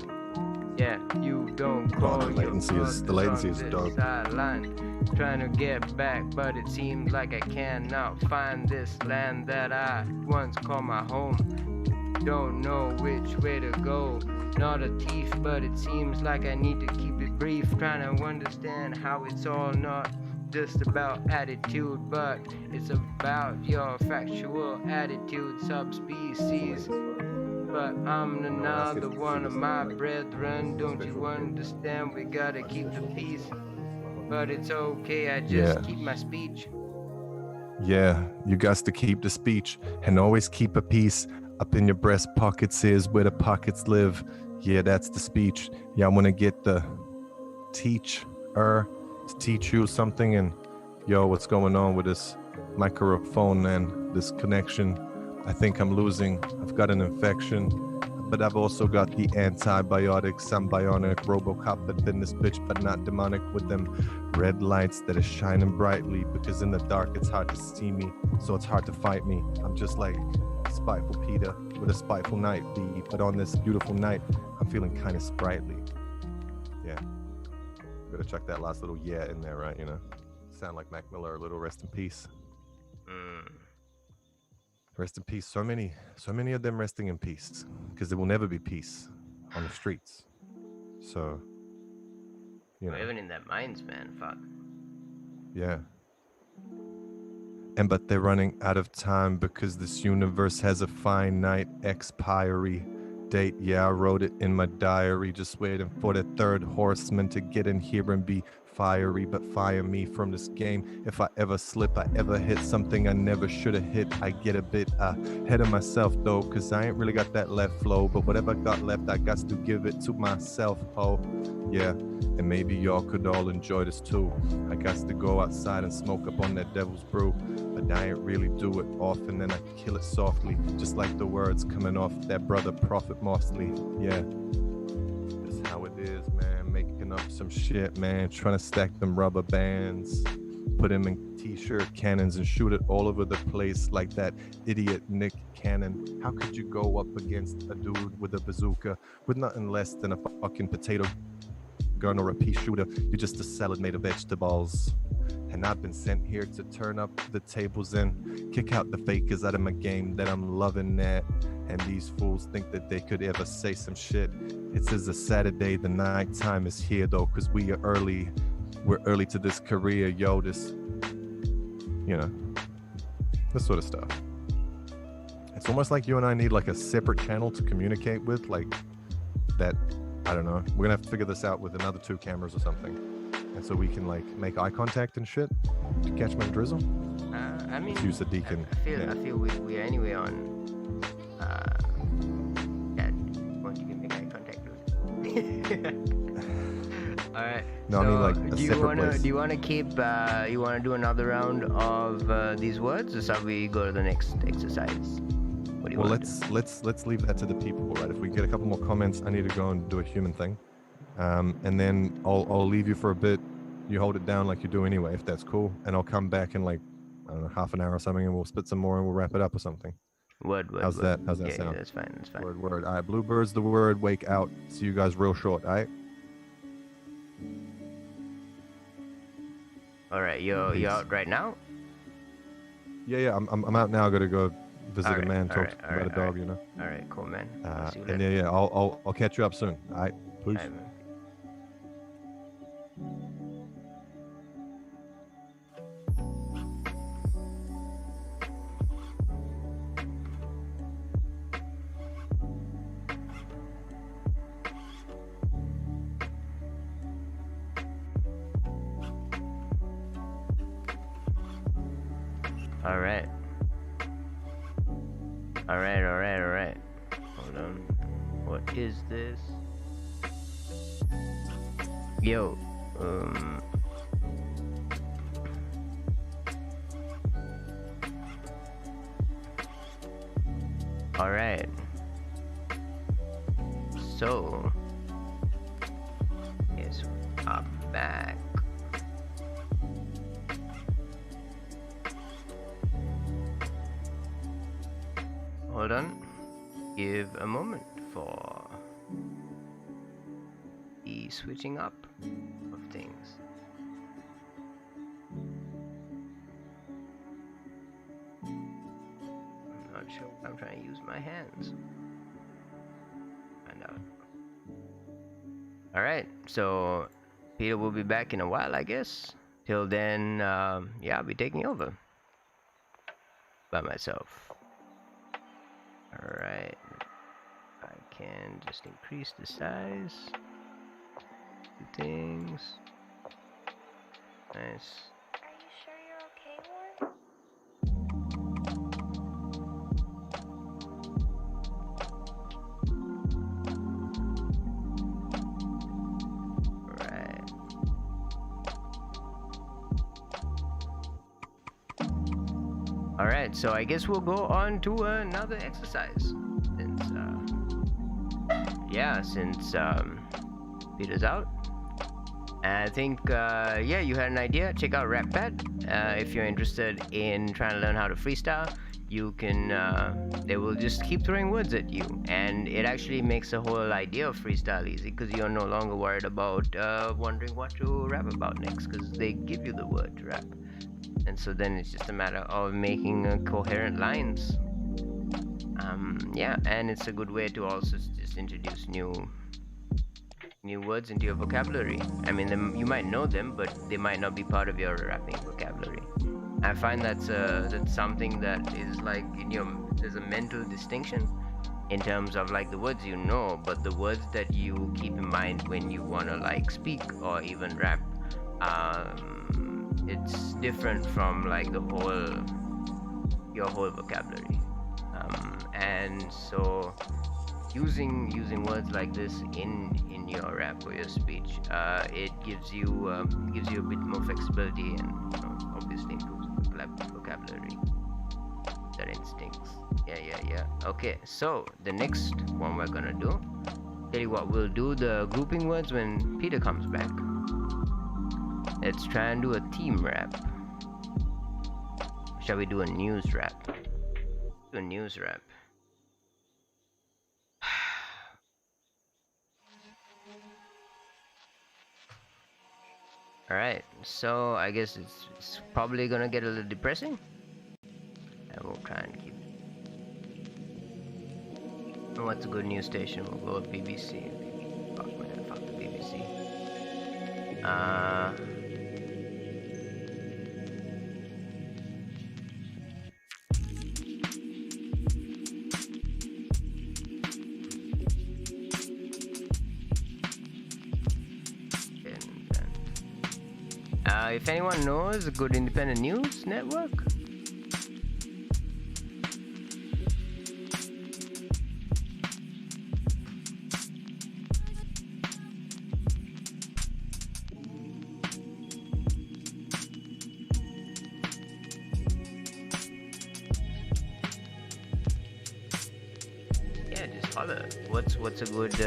yeah, you don't call the latency is dope. sideline, trying to get back, but it seems like I cannot find this land that I once called my home. Don't know which way to go. Not a thief, but it seems like I need to keep it brief. Trying to understand how it's all not just about attitude, but it's about your factual attitude, subspecies. But I'm another one of my brethren. Don't you understand? We gotta keep the peace. But it's okay, I just keep my speech. Yeah, you got to keep the speech and always keep a peace. Up in your breast pockets is where the pockets live. Yeah, that's the speech. Yeah, I want to get the teach to teach you something. And yo, what's going on with this microphone and this connection? I think I'm losing. I've got an infection, but I've also got the antibiotics. I'm bionic, Robocop up in this bitch, but not demonic with them red lights that are shining brightly, because in the dark it's hard to see me, so it's hard to fight me. I'm just like spiteful Peter with a spiteful night beat, but on this beautiful night I'm feeling kind of sprightly. Yeah, gotta check that last little yeah in there, right? You know, sound like Mac Miller, a little rest in peace. Rest in peace. So many of them resting in peace, because there will never be peace on the streets. So, you know, even in their minds, man. Fuck. Yeah. But they're running out of time because this universe has a finite expiry date. Yeah, I wrote it in my diary, just waiting for the third horseman to get in here and be fiery, but fire me from this game. If I ever slip, I ever hit something I never should have hit, I get a bit ahead of myself though, cause I ain't really got that left flow, but whatever I got left, I got to give it to myself, ho. Yeah, and maybe y'all could all enjoy this too. I got to go outside and smoke up on that devil's brew, but I ain't really do it often, then I kill it softly, just like the words coming off that brother Prophet Mosley. Yeah, that's how it is, man. Making up some shit, man. Trying to stack them rubber bands, put them in t-shirt cannons and shoot it all over the place like that idiot Nick Cannon. How could you go up against a dude with a bazooka with nothing less than a fucking potato gun or a pea shooter? You're just a salad made of vegetables. And I've been sent here to turn up the tables and kick out the fakers out of my game that I'm loving that. And these fools think that they could ever say some shit. It's as a Saturday, the night time is here though, cause we are early. We're early to this career, yo, this, you know, this sort of stuff. It's almost like you and I need like a separate channel to communicate with, like that, I don't know. We're gonna have to figure this out with another 2 cameras or something. And so we can like make eye contact and shit to catch my drizzle. I mean, let's use the deacon. I feel we are anyway on. Yeah, once you can make eye contact with. All right. No, so I mean like a separate place. Do you wanna keep? You wanna do another round of these words, or shall we go to the next exercise? What do you want? Let's leave that to the people, right? If we get a couple more comments, I need to go and do a human thing. And then I'll leave you for a bit. You hold it down like you do anyway, if that's cool. And I'll come back in like, I don't know, half an hour or something, and we'll spit some more and we'll wrap it up or something. Word. How's that yeah, sound? Yeah, that's fine. Word. All right, Bluebird's the word. Wake out. See you guys real short, all right? All right, you out right now? Yeah. I'm out now. I gotta go visit a man, talk about a dog, you know. All right, cool, man. And yeah, I'll catch you up soon. All right, peace. All right, man. Alright. Alright. Hold on. What is this? Yo. Alright. So. Yes, I'm back. Hold on. Give a moment for the switching up of things. I'm not sure. I'm trying to use my hands. Find out. Alright, so Peter will be back in a while, I guess. Till then, yeah, I'll be taking over by myself. Alright, I can just increase the size. Do things. Nice. Are you sure you're okay, Ward? Alright, so I guess we'll go on to another exercise. Since Peter's out. And I think, yeah, you had an idea. Check out RapPad. If you're interested in trying to learn how to freestyle, you can, they will just keep throwing words at you. And it actually makes the whole idea of freestyle easy because you're no longer worried about wondering what to rap about next because they give you the word to rap. And so then it's just a matter of making coherent lines. Yeah, and it's a good way to also just introduce new words into your vocabulary. I mean, you might know them, but they might not be part of your rapping vocabulary. I find that's something that is like there's a mental distinction in terms of like the words you know, but the words that you keep in mind when you wanna like speak or even rap. It's different from like your whole vocabulary, and so using words like this in your rap or your speech, it gives you a bit more flexibility and obviously improves vocabulary. That instincts. Yeah. Okay, so the next one we're gonna do. Tell you what, we'll do the grouping words when Peter comes back. Let's try and do a theme rap. Shall we do a news rap? Do a news rap. Alright, so I guess it's probably gonna get a little depressing. And we'll try and keep it. What's a good news station? We'll go with BBC. Fuck the BBC. If anyone knows a good independent news network, yeah, just holler. What's a good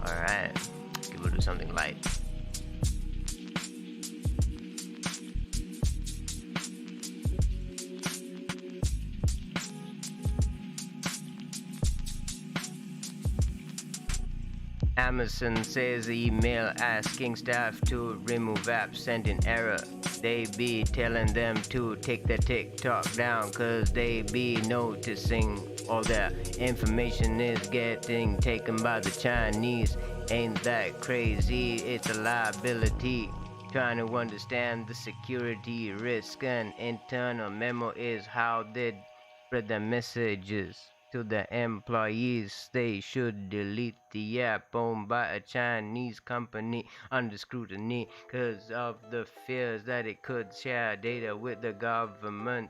Alright, we'll do something light. Amazon says email asking staff to remove apps sent in error. They be telling them to take their TikTok down cause they be noticing all their information is getting taken by the Chinese. Ain't that crazy? It's a liability. Trying to understand the security risk. An internal memo is how they spread their messages to the employees. They should delete the app owned by a Chinese company under scrutiny because of the fears that it could share data with the government.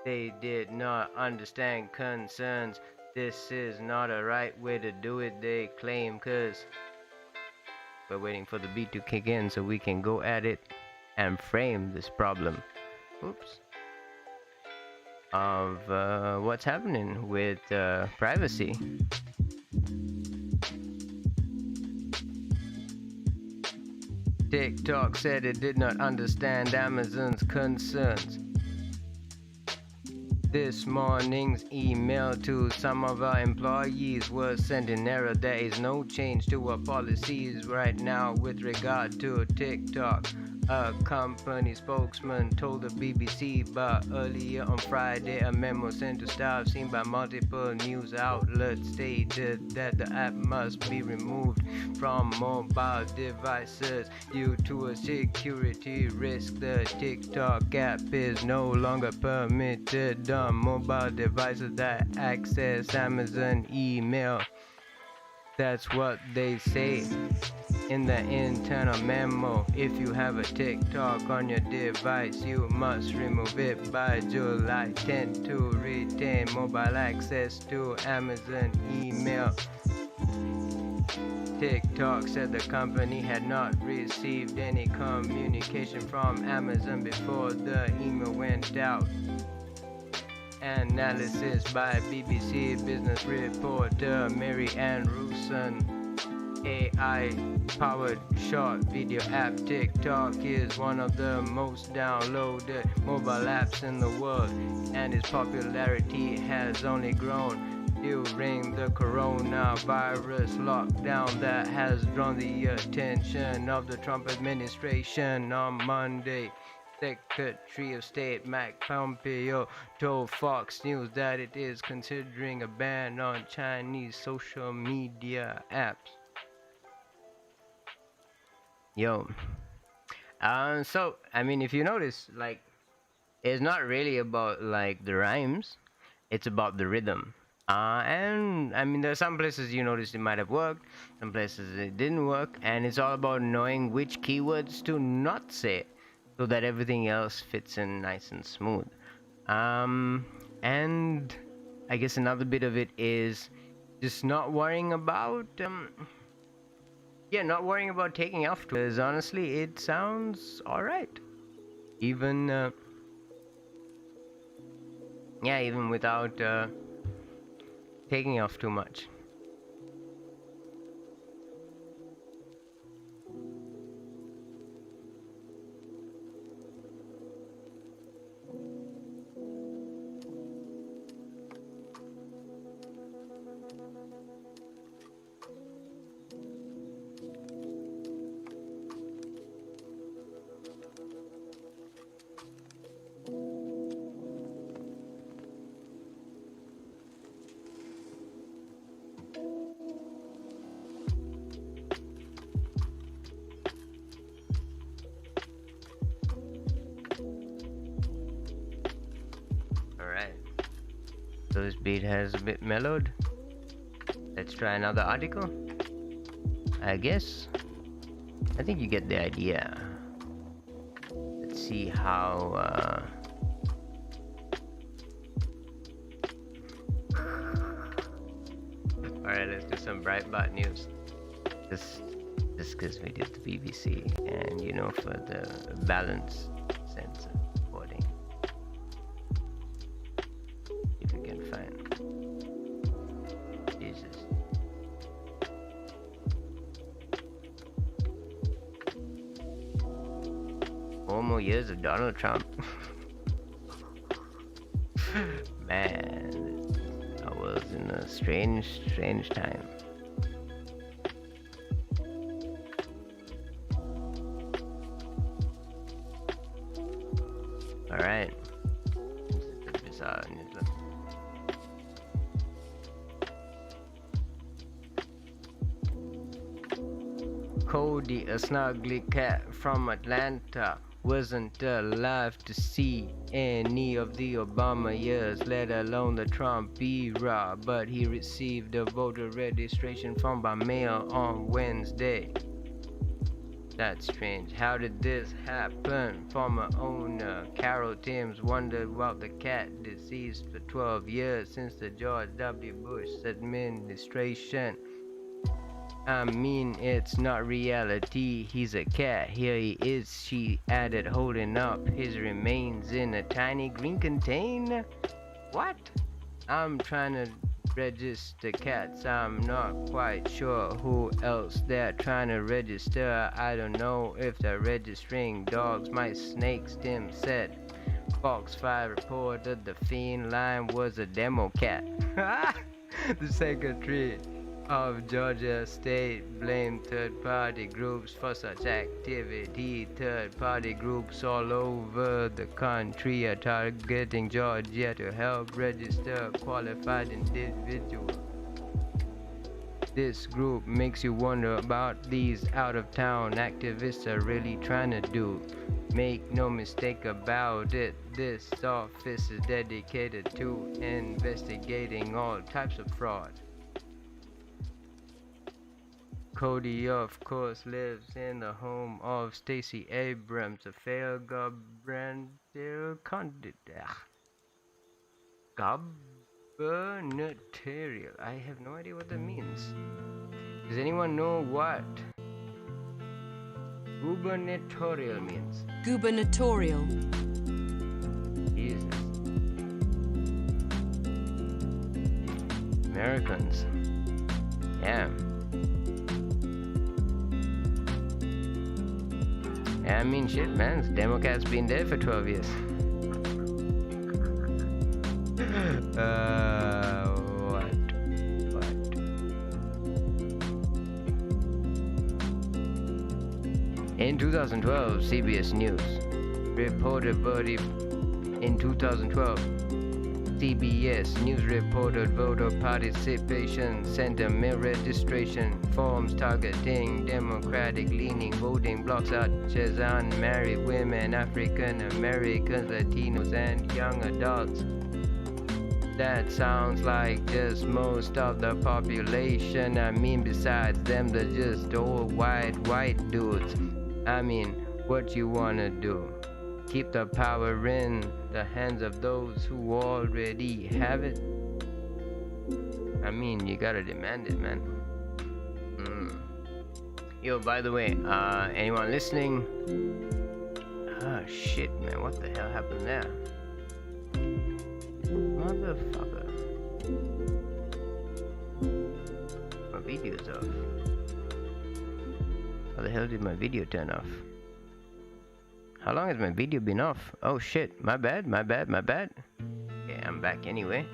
They did not understand concerns. This is not a right way to do it, they claim, because we're waiting for the beat to kick in so we can go at it and frame this problem. Oops. Of what's happening with privacy. TikTok said it did not understand Amazon's concerns. This morning's email to some of our employees was sent in error. There is no change to our policies right now with regard to TikTok. A company spokesman told the BBC, but earlier on Friday, a memo sent to staff seen by multiple news outlets stated that the app must be removed from mobile devices due to a security risk. The TikTok app is no longer permitted on mobile devices that access Amazon email. That's what they say in the internal memo. If you have a TikTok on your device, you must remove it by July 10th to retain mobile access to Amazon email. TikTok said the company had not received any communication from Amazon before the email went out. Analysis by BBC Business reporter Mary Ann Rusin. AI-powered short video app TikTok is one of the most downloaded mobile apps in the world, and its popularity has only grown during the coronavirus lockdown that has drawn the attention of the Trump administration. On Monday, Secretary of State Mike Pompeo told Fox News that it is considering a ban on Chinese social media apps. Yo. So, I mean, if you notice, like, it's not really about, like, the rhymes. It's about the rhythm. And, I mean, there are some places you notice it might have worked. Some places it didn't work. And it's all about knowing which keywords to not say, so that everything else fits in nice and smooth. And I guess another bit of it is just not worrying about not worrying about taking off, because honestly it sounds alright, even even without taking off too much. So this beat has a bit mellowed. Let's try another article. I think you get the idea. Let's see how alright, let's do some Breitbart news. This gives me the BBC, and you know, for the balanced sense of reporting. If you can find Jesus. Four more years of Donald Trump. Man, I was in a strange time. Alright. This is the bizarre news. Cody, a snuggly cat from Atlanta, wasn't alive to see any of the Obama years, let alone the Trump era, but he received a voter registration form by mail on Wednesday. That's strange. How did this happen? Former owner Carol Timms wondered about the cat, deceased for 12 years since the George W. Bush administration. I mean, it's not reality. He's a cat. Here he is, she added, holding up his remains in a tiny green container. What? I'm trying to register cats. I'm not quite sure who else they're trying to register. I don't know if they're registering dogs, mice, snakes, Tim said. Fox 5 reported the feline was a demo cat. The secretary of Georgia State blamed third-party groups for such activity. Third-party groups all over the country are targeting Georgia to help register qualified individuals. This group makes you wonder about these out-of-town activists are really trying to do. Make no mistake about it, this office is dedicated to investigating all types of fraud. Cody, of course, lives in the home of Stacey Abrams, a failed gubernatorial. I have no idea what that means. Does anyone know what gubernatorial means? Gubernatorial. Jesus. Americans. Yeah. I mean, shit, man. Democrats been there for 12 years. What? In 2012, CBS News reported in 2012, CBS News reported voter participation center mail registration forms targeting Democratic-leaning voting blocs such as unmarried women, African Americans, Latinos, and young adults. That sounds like just most of the population. I mean, besides them, they're just old white dudes. I mean, what you wanna do? Keep the power in the hands of those who already have it? I mean, you gotta demand it, man. Yo, by the way, anyone listening? Ah, shit, man, what the hell happened there? Motherfucker. My video's off. How the hell did my video turn off? How long has my video been off? Oh shit, my bad. Okay, I'm back anyway.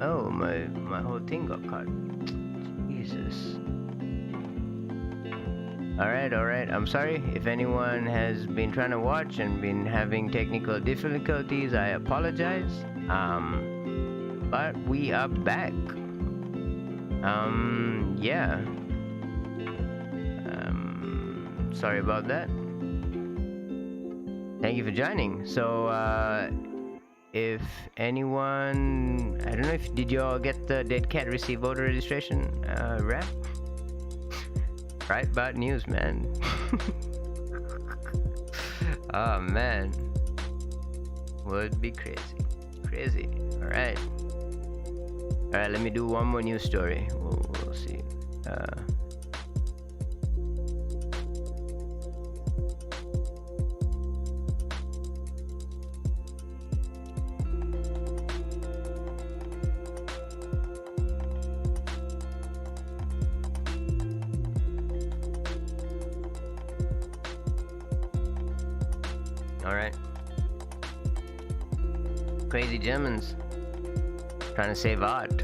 Oh, my whole thing got cut. Jesus. Alright, I'm sorry if anyone has been trying to watch and been having technical difficulties. I apologize. But we are back. Yeah. Sorry about that. Thank you for joining. So, if anyone, I don't know if, did y'all get the dead cat receive voter registration, rap? Right about news, man. Oh, man. Would be crazy. Alright, let me do one more news story. We'll see. Alright. Crazy Germans trying to save art.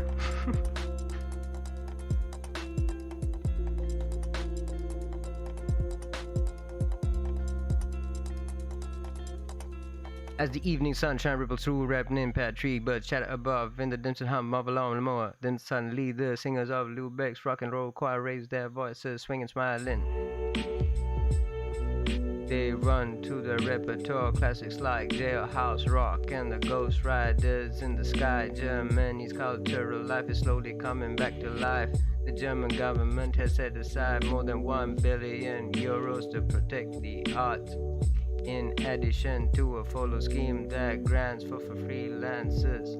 As the evening sunshine ripples through, rapping in tree birds chatter above, in the dense hum of a long more. Then suddenly the singers of Lubec's rock and roll choir raise their voices, swinging, smiling. They run to the repertoire classics like Jailhouse Rock and the Ghost Riders in the Sky. Germany's cultural life is slowly coming back to life. The German government has set aside more than 1 billion euros to protect the arts, in addition to a follow scheme that grants for freelancers.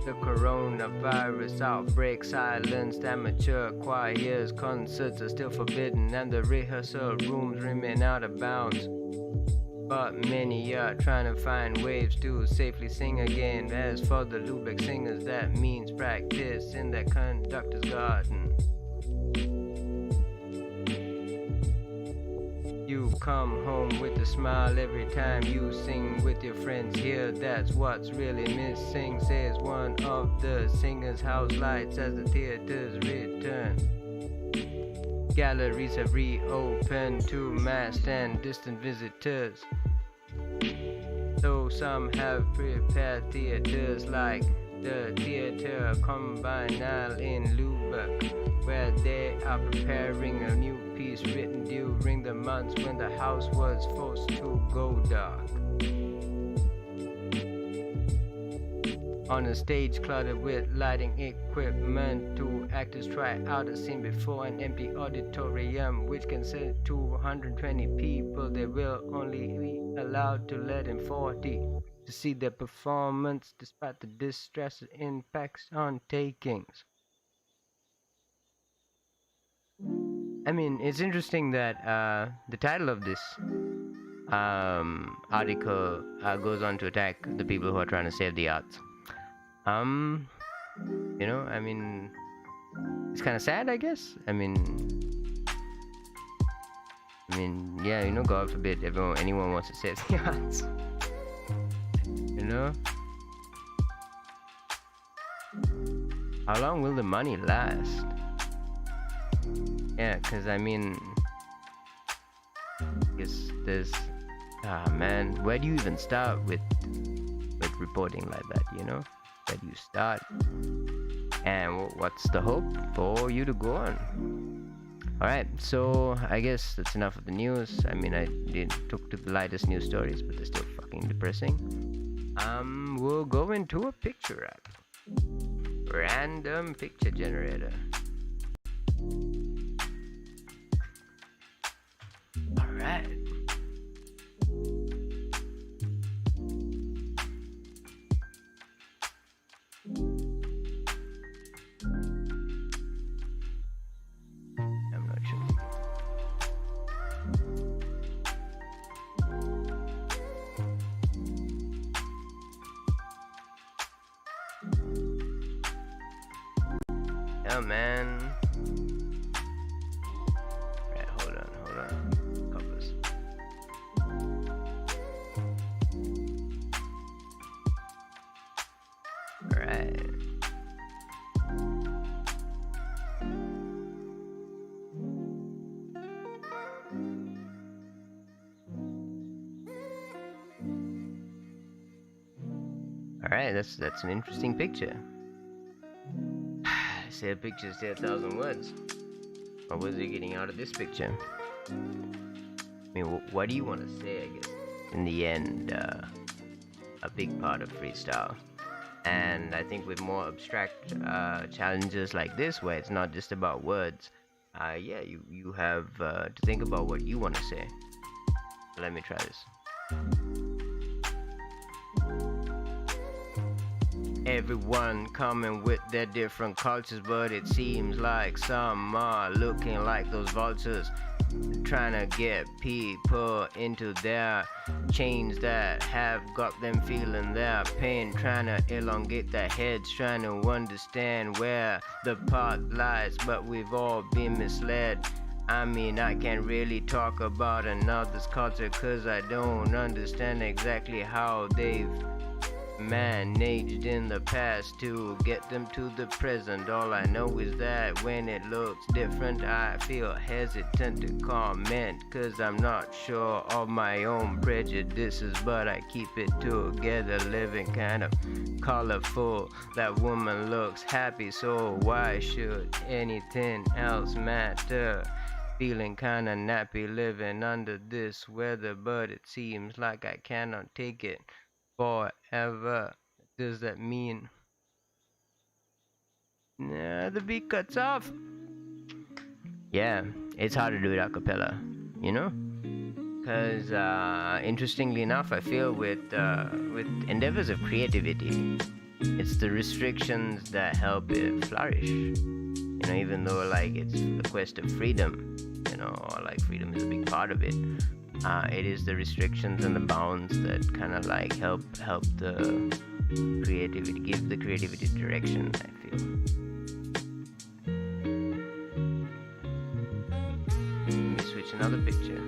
The coronavirus outbreak silenced amateur choirs, concerts are still forbidden, and the rehearsal rooms remain out of bounds. But many are trying to find ways to safely sing again. As for the Lubeck singers, that means practice in their conductor's garden. You come home with a smile every time you sing with your friends here. That's what's really missing, says one of the singers' house lights as the theaters return. Galleries have reopened to masked and distant visitors, though some have prepared theaters like the Theater Combinal in Lübeck, where they are preparing a new piece written during the months when the house was forced to go dark. On a stage cluttered with lighting equipment, 2 actors try out a scene before an empty auditorium which can sit 220 people. They will only be allowed to let in 40 to see their performance despite the distress and impacts on takings. I mean, it's interesting that the title of this article goes on to attack the people who are trying to save the arts. You know, I mean, it's kind of sad, I guess. I mean, yeah, you know, God forbid anyone wants to save the arts. You know, how long will the money last? Yeah, cause I mean, guess there's, man, where do you even start with reporting like that? You know, where do you start? And what's the hope for you to go on? Alright, so I guess that's enough of the news. I mean, I took to the lightest news stories, but they're still fucking depressing. We'll go into a picture rap. Random picture generator. Alright. I'm not sure. Yeah, man. Right, hold on. Covers. Alright. Alright, that's an interesting picture. Say a picture, say 1,000 words. What was he getting out of this picture? I mean, what do you want to say, I guess? In the end, a big part of freestyle. And I think with more abstract challenges like this, where it's not just about words, yeah, you have to think about what you want to say. Let me try this. Everyone coming with their different cultures, but it seems like some are looking like those vultures, trying to get people into their chains that have got them feeling their pain, trying to elongate their heads, trying to understand where the path lies, but we've all been misled. I mean, I can't really talk about another's culture, cause I don't understand exactly how they've managed in the past to get them to the present. All I know is that when it looks different, I feel hesitant to comment, cause I'm not sure of my own prejudices, but I keep it together, living kind of colorful. That woman looks happy, so why should anything else matter? Feeling kinda nappy living under this weather, but it seems like I cannot take it forever. Does that mean the beat cuts off? Yeah, it's hard to do it a cappella, you know? Because interestingly enough, I feel with endeavors of creativity, it's the restrictions that help it flourish. You know, even though like it's the quest of freedom, you know, or like freedom is a big part of it. It is the restrictions and the bounds that kind of like help the creativity, give the creativity direction, I feel. Let me switch another picture.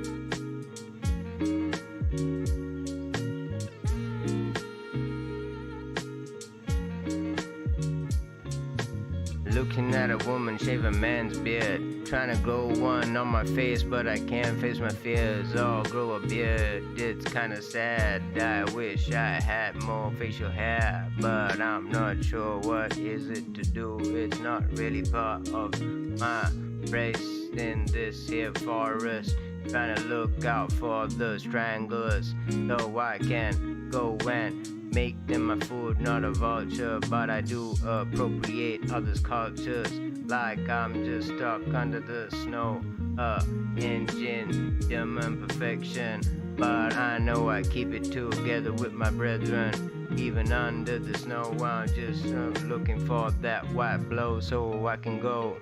Looking at a woman shave a man's beard, trying to grow one on my face, but I can't face my fears. Oh, grow a beard, it's kinda sad. I wish I had more facial hair, but I'm not sure what is it to do. It's not really part of my race in this here forest. Trying to look out for the stranglers, though I can't go and make them my food, not a vulture, but I do appropriate others' cultures, like I'm just stuck under the snow. Engine, human perfection, but I know I keep it together with my brethren. Even under the snow, I'm just looking for that white blow so I can go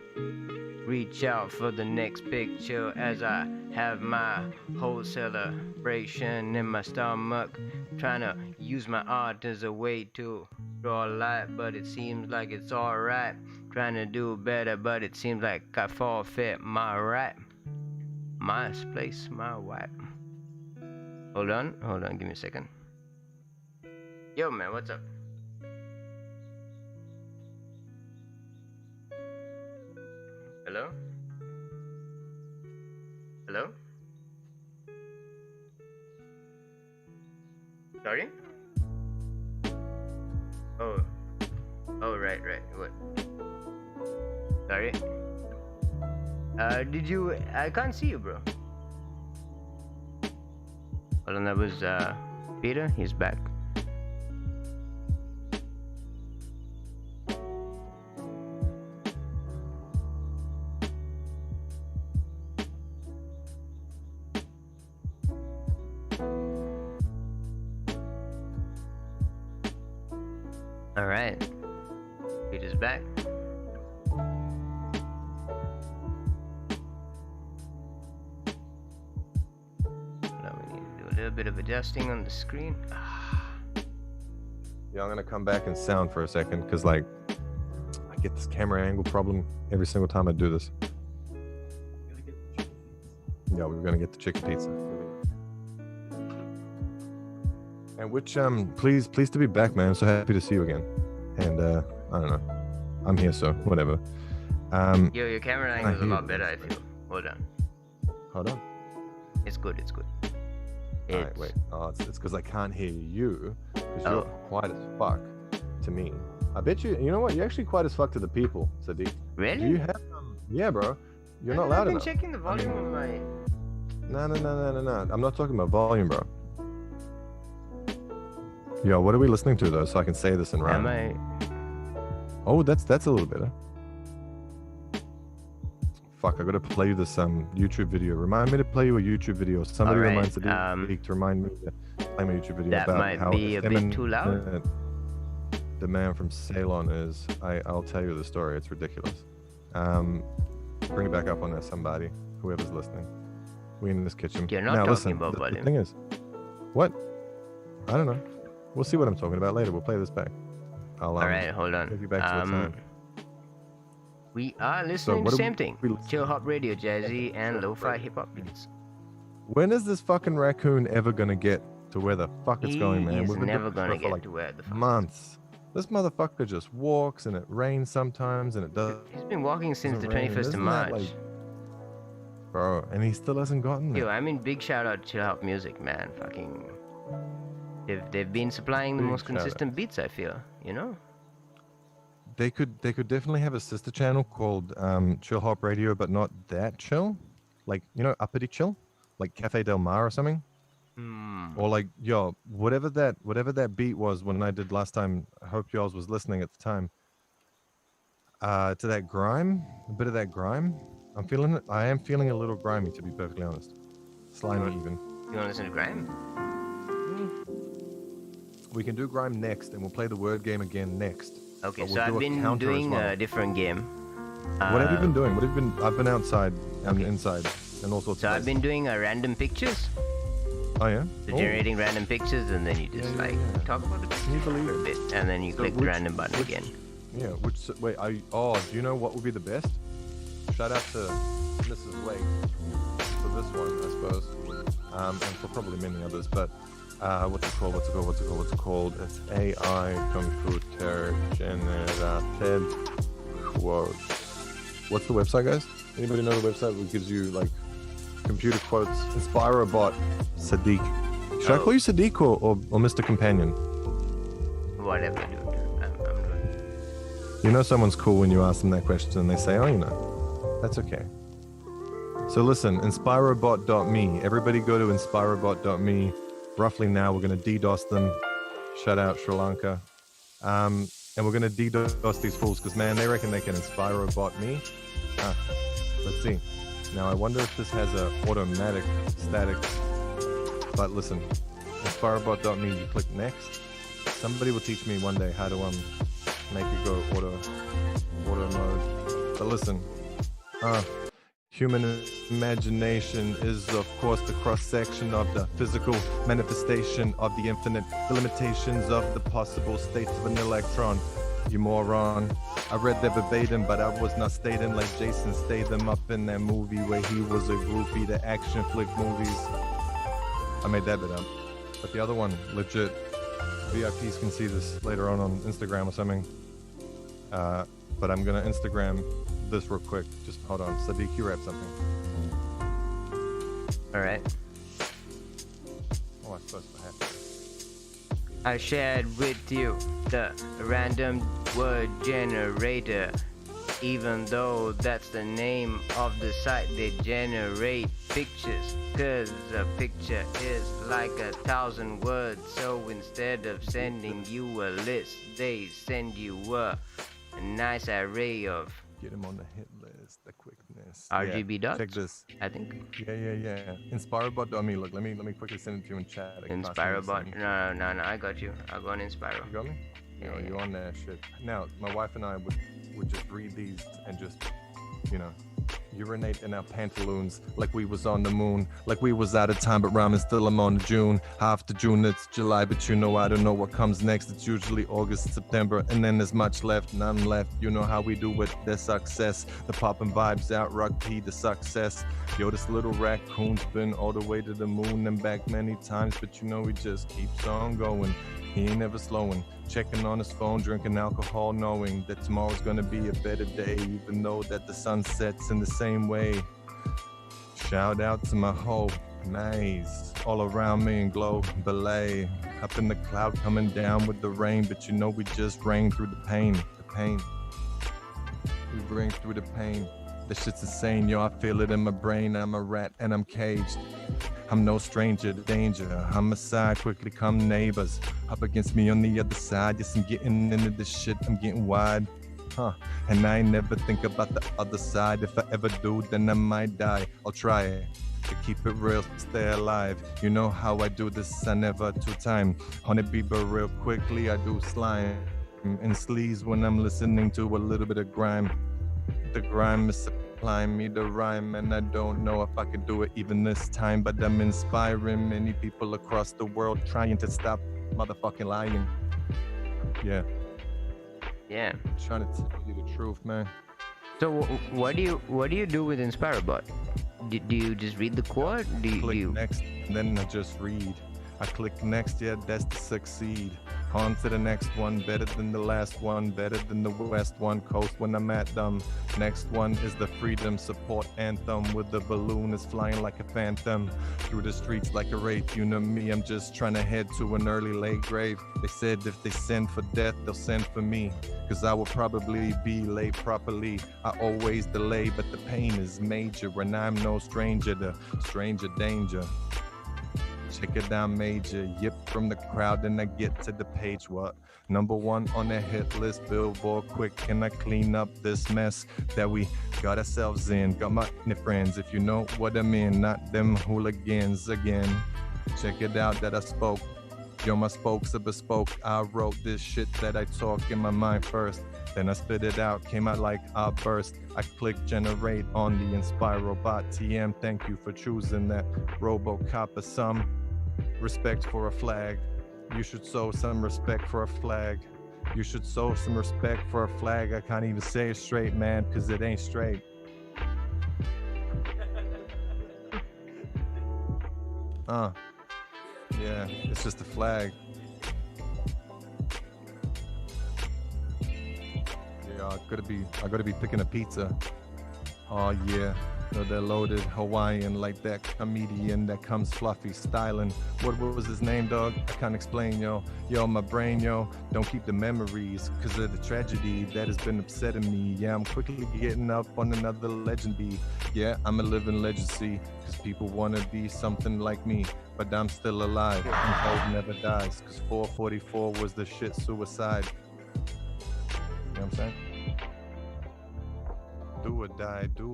reach out for the next picture as I have my whole celebration in my stomach, trying to use my art as a way to draw light, but it seems like it's alright. Trying to do better, but it seems like I forfeit my right, my place, my wipe. Hold on, give me a second. Yo man, what's up? Hello? Hello? Sorry? Oh, right. What? Sorry? I can't see you, bro. Hold on, that was, Peter. He's back. Alright. Peter's back. Now we need to do a little bit of adjusting on the screen. Yeah, I'm gonna come back and sound for a second because like I get this camera angle problem every single time I do this. Yeah, we're gonna get the chicken pizza. And which please to be back, man. I'm so happy to see you again. And I don't know, I'm here, so whatever. Yo, your camera angle is a lot better, I feel. Hold on. It's good. Alright, wait. Oh, it's because I can't hear you because you're quiet as fuck to me. I bet you know what? You're actually quiet as fuck to the people, Sadiq. Really? Do you have yeah, bro. You're not loud enough. I've been checking the volume on my... No. I'm not talking about volume, bro. Yo, what are we listening to though, so I can say this in rhyme? Am I? Oh, that's a little better. Fuck, I gotta play you this YouTube video. Remind me to play you a YouTube video. Somebody reminds Sadiq to remind me to play my YouTube video that about might how be a bit too loud. The man from Ceylon is. I'll tell you the story. It's ridiculous. Bring it back up on there, somebody, whoever's listening. We in this kitchen. You're not now, talking listen, about volume. The thing is, what? I don't know. We'll see what I'm talking about later. We'll play this back. All right, hold on. Take you back to the time. We are listening to the same thing. Chill hop radio, jazzy, and lo-fi hip hop beats. When is this fucking raccoon ever gonna get to where the fuck it's going, man. He's We've been never doing gonna it for get like to where the fuck. months. This motherfucker just walks, and it rains sometimes, and it does. He's been walking since the doesn't rain. 21st of Isn't that, March. like, bro, and he still hasn't gotten there. Yo, I mean, big shout out to Chill Out Music, man. Fucking, they've been supplying the Big most shout out. consistent beats. I feel, you know. They could definitely have a sister channel called Chill Hop Radio, but not that chill, like, you know, uppity chill, like Cafe Del Mar or something. Or like, yo, whatever that beat was when I did last time. I hope y'all was listening at the time. To that grime, a bit of that grime. I'm feeling it. I am feeling a little grimy, to be perfectly honest. Slimy even. You wanna listen to Graham? We can do grime next, and we'll play the word game again next. Okay, But so we'll I've do a been counter as doing well. a different game. What have you been doing? I've been outside and Okay. inside and all sorts So of I've been doing random pictures. Oh yeah? So Oh, generating random pictures, and then you just Yeah, like yeah. talk about it Can you believe for a it? bit, and then you So click the which- random button which- again. Yeah, wait, do you know what would be the best? Shout out to Mrs. Wayk for this one, I suppose. And for probably many others, but what's it called? It's AI Computer Generated Quotes. What's the website, guys? Anybody know the website that gives you like computer quotes? Inspirobot Sadiq. Should I Oh. call you Sadiq or Mr. Companion? Whatever, dude. I'm good. You know someone's cool when you ask them that question and they say, oh, you know, that's okay. So listen, inspirobot.me. Everybody go to inspirobot.me. Roughly now, we're going to DDoS them. Shout out Sri Lanka. And we're going to DDoS these fools because, man, they reckon they can inspirobot me. Let's see. Now, I wonder if this has a automatic static. But listen, inspirobot.me, you click next. Somebody will teach me one day how to make it go auto mode. But listen, human imagination is of course the cross-section of the physical manifestation of the infinite, the limitations of the possible states of an electron. You moron. I read that verbatim, but I was not stating like Jason Statham up in that movie where he was a groupie to action flick movies. I made that bit up. But the other one, legit. VIPs can see this later on Instagram or something. But I'm gonna Instagram this real quick. Just hold on. Sadiq, you rap something. Alright. Oh, I suppose I have to. I shared with you the random word generator. Even though that's the name of the site, they generate pictures. Cause a picture is like 1,000 words. So instead of sending you a list, they send you a nice array of Get him on the hit list. The quickness. RGB dots. Check this. I think. Yeah. Inspirobot.me. Look, let me quickly send it to you in chat. I can pass you this Inspirobot. thing. No, I got you. I'll go on Inspiro. You got me? Yeah, You on that shit. Now, my wife and I would just read these and just, you know, urinate in our pantaloons like we was on the moon, like we was out of time, but rhyming still I'm on June. Half the June, it's July, but you know I don't know what comes next. It's usually August, September, and then there's much left, none left. You know how we do with the success. The poppin' vibes out, rock P, the success. Yo, this little raccoon's been all the way to the moon and back many times, but you know he just keeps on going. He ain't never slowing, checking on his phone, drinking alcohol, knowing that tomorrow's gonna be a better day, even though that the sun sets in the same way. Shout out to my whole maze, all around me in glow, belay, up in the cloud coming down with the rain, but you know we just rain through the pain. We rain through the pain. This shit's insane, yo, I feel it in my brain. I'm a rat and I'm caged. I'm no stranger to danger. Homicide, quickly come neighbors. Up against me on the other side. Yes, I'm getting into this shit, I'm getting wide. And I ain't never think about the other side. If I ever do, then I might die. I'll try it to keep it real, stay alive. You know how I do this, I never two time. On it be but real quickly, I do slime and sleaze when I'm listening to a little bit of grime. The grime is supplying me the rhyme, and I don't know if I could do it even this time, but I'm inspiring many people across the world trying to stop motherfucking lying. Yeah, Yeah. trying to tell you the truth, man. So what do you do with Inspirobot? Do you just read the quote? Do Click you next, and then I just read. I click next, yeah, that's to succeed. On to the next one, better than the last one, better than the west one, coast when I'm at them. Next one is the freedom support anthem, with the balloon is flying like a phantom through the streets like a wraith. You know me, I'm just trying to head to an early late grave. They said if they send for death, they'll send for me, cause I will probably be laid properly. I always delay, but the pain is major, and I'm no stranger to stranger danger. Check it down, major. Yip from the crowd, then I get to the page. What? Number one on the hit list, Billboard. Quick, can I clean up this mess that we got ourselves in? Got my friends, if you know what I mean, not them hooligans again. Check it out that I spoke. Yo, my spokes are bespoke. I wrote this shit that I talk in my mind first. Then I spit it out, came out like a burst. I click generate on the Inspirobot TM. Thank you for choosing that Robocop or some respect for a flag. You should show some respect for a flag. You should show some respect for a flag. I can't even say it straight, man, because it ain't straight. Yeah, it's just a flag. Yeah, I gotta be picking a pizza. Oh yeah, no, they're loaded Hawaiian like that comedian that comes fluffy styling. What was his name, dog? I can't explain, yo. Yo, my brain, yo, don't keep the memories, cause of the tragedy that has been upsetting me. Yeah, I'm quickly getting up on another legend beat. Yeah, I'm a living legacy, cause people wanna be something like me, but I'm still alive, and hope never dies, cause 444 was the shit suicide. You know what I'm saying? Do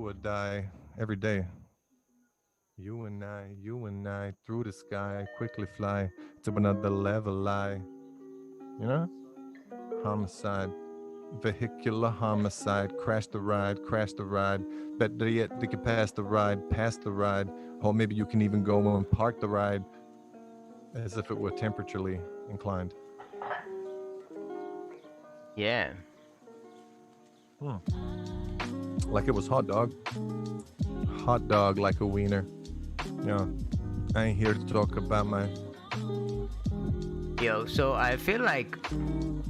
or die, every day. You and I, through the sky, quickly fly to another level, you know? Homicide, vehicular homicide, crash the ride. Better yet, they can pass the ride, or maybe you can even go and park the ride, as if it were temperaturely inclined. Yeah. Like it was hot dog like a wiener. I ain't here to talk about my... Yo, so I feel like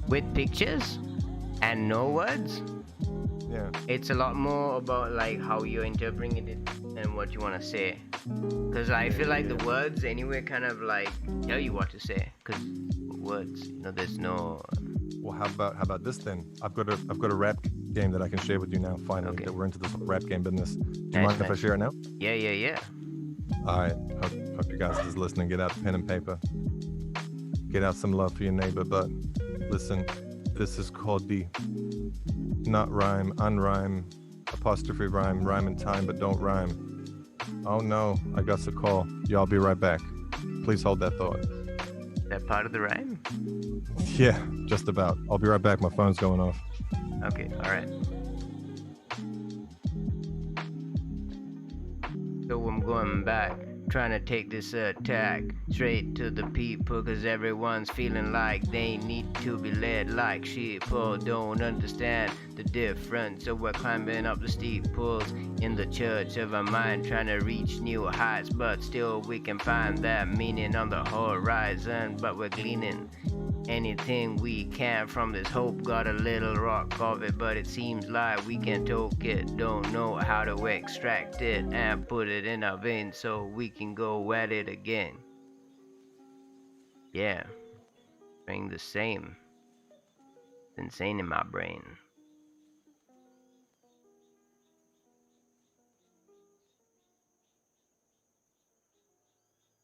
with pictures and no words, Yeah. it's a lot more about like how you're interpreting it and what you want to say. Because I feel like the words anyway kind of like tell you what to say. Because words, there's no... Well, how about this then? I've got a rap game that I can share with you now. Finally, Okay. that we're into this rap game business. Do you Nice, mind if I nice. share it now? Yeah. All right. Hope you guys is listening. Get out pen and paper. Get out some love for your neighbor. But listen, this is called the not rhyme, unrhyme, apostrophe rhyme in time, but don't rhyme. Oh no, I got a call. Y'all be right back. Please hold that thought. That part of the rhyme? Yeah, just about. I'll be right back. My phone's going off. Okay, alright. So I'm going back, trying to take this attack straight to the people, cause everyone's feeling like they need to be led like sheeple. Don't understand the difference, so we're climbing up the steep pulls in the church of our mind, trying to reach new heights, but still we can find that meaning on the horizon. But we're gleaning anything we can from this hope, got a little rock of it, but it seems like we can toke it. Don't know how to extract it and put it in our veins so we can go at it again. Yeah, bring the same. It's insane in my brain.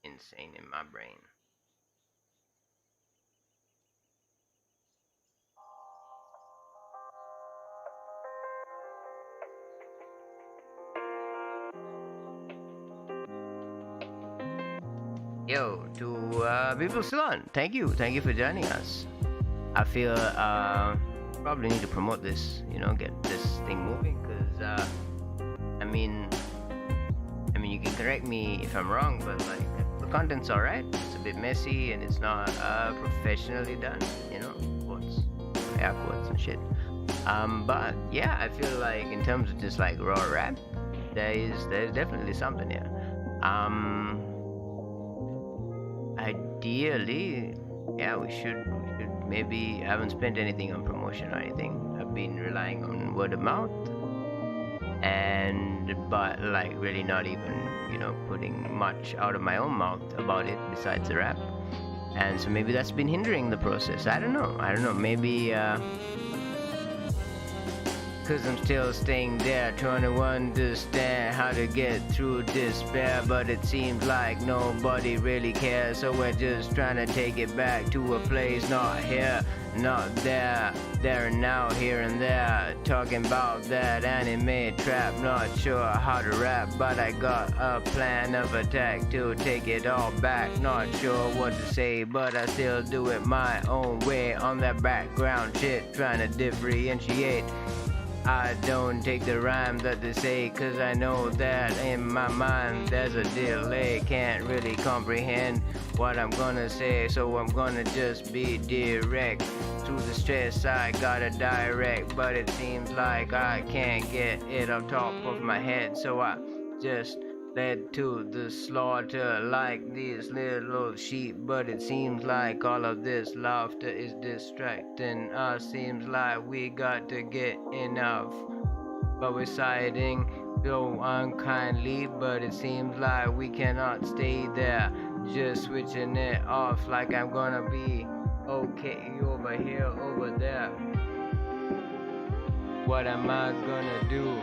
Insane in my brain. Yo, to people still on, thank you for joining us. I feel probably need to promote this, get this thing moving, because I mean you can correct me if I'm wrong, but like the content's alright. It's a bit messy and it's not professionally done, quotes, air quotes and shit. But yeah, I feel like in terms of just like raw rap, there's definitely something here. ideally, yeah, we should maybe. I haven't spent anything on promotion or anything. I've been relying on word of mouth, and but like really not even putting much out of my own mouth about it besides the rap. And so maybe that's been hindering the process. I don't know. Maybe cause I'm still staying there, trying to understand how to get through despair. But it seems like nobody really cares, so we're just trying to take it back to a place not here, not there, there and now, here and there. Talking about that anime trap, not sure how to rap, but I got a plan of attack to take it all back. Not sure what to say, but I still do it my own way on that background shit, trying to differentiate. I don't take the rhyme that they say, cause I know that in my mind there's a delay. Can't really comprehend what I'm gonna say, so I'm gonna just be direct. Through the stress I gotta direct, but it seems like I can't get it off top of my head, so I just led to the slaughter like these little sheep. But it seems like all of this laughter is distracting us. Seems like we got to get enough, but we're siding so unkindly. But it seems like we cannot stay there, just switching it off like I'm gonna be okay over here, over there. What am I gonna do?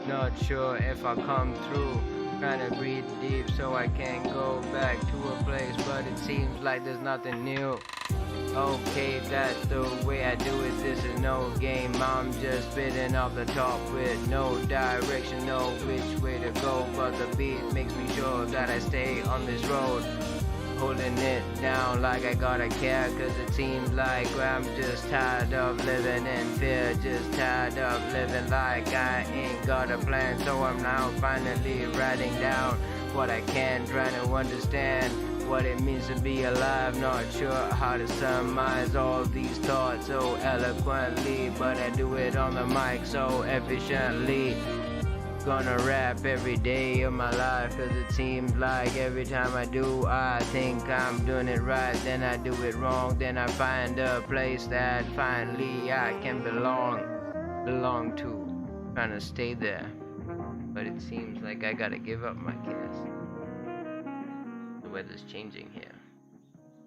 Not sure if I come through. Trying to breathe deep so I can go back to a place, but it seems like there's nothing new. Okay, that's the way I do it. This is no game. I'm just spitting off the top with no direction, no which way to go. But the beat makes me sure that I stay on this road, holding it down like I gotta care. Cause it seems like I'm just tired of living in fear, just tired of living like I ain't got a plan. So I'm now finally writing down what I can, trying to understand what it means to be alive. Not sure how to surmise all these thoughts so eloquently, but I do it on the mic so efficiently. Gonna rap every day of my life, cause it seems like every time I do, I think I'm doing it right, then I do it wrong, then I find a place that finally I can belong to, trying to stay there. But it seems like I gotta give up my kids. The weather's changing here.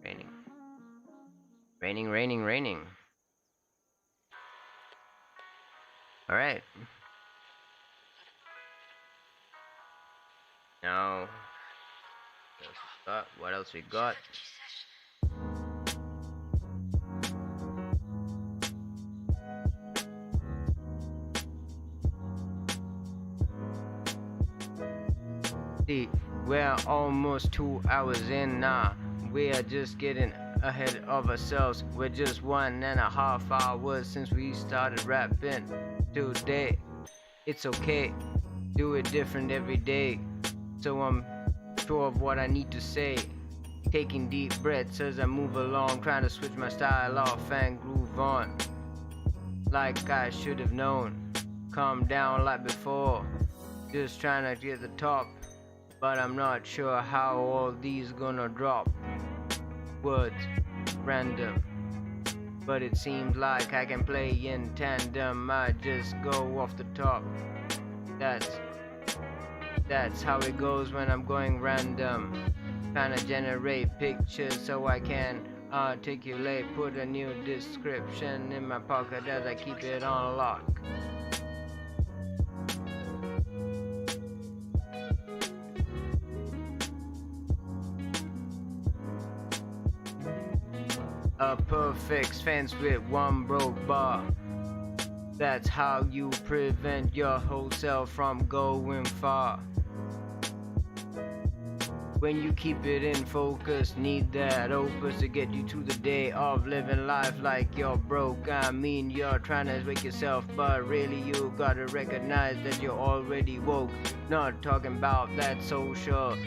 Raining. Alright. Now, what else we got? See, we're almost 2 hours in now. We are just getting ahead of ourselves. We're just 1.5 hours since we started rapping today. It's okay, do it different every day. So I'm sure of what I need to say, taking deep breaths as I move along, trying to switch my style off and groove on like I should have known. Calm down like before, just trying to get the top, but I'm not sure how all these gonna drop. Words random, but it seems like I can play in tandem. I just go off the top. That's how it goes when I'm going random. Trying to generate pictures so I can articulate. Put a new description in my pocket as I keep it on lock. A perfect fence with one broke bar. That's how you prevent your whole self from going far. When you keep it in focus, need that opus to get you to the day of living life like you're broke. I mean, you're trying to wake yourself, but really you gotta recognize that you're already woke. Not talking about that social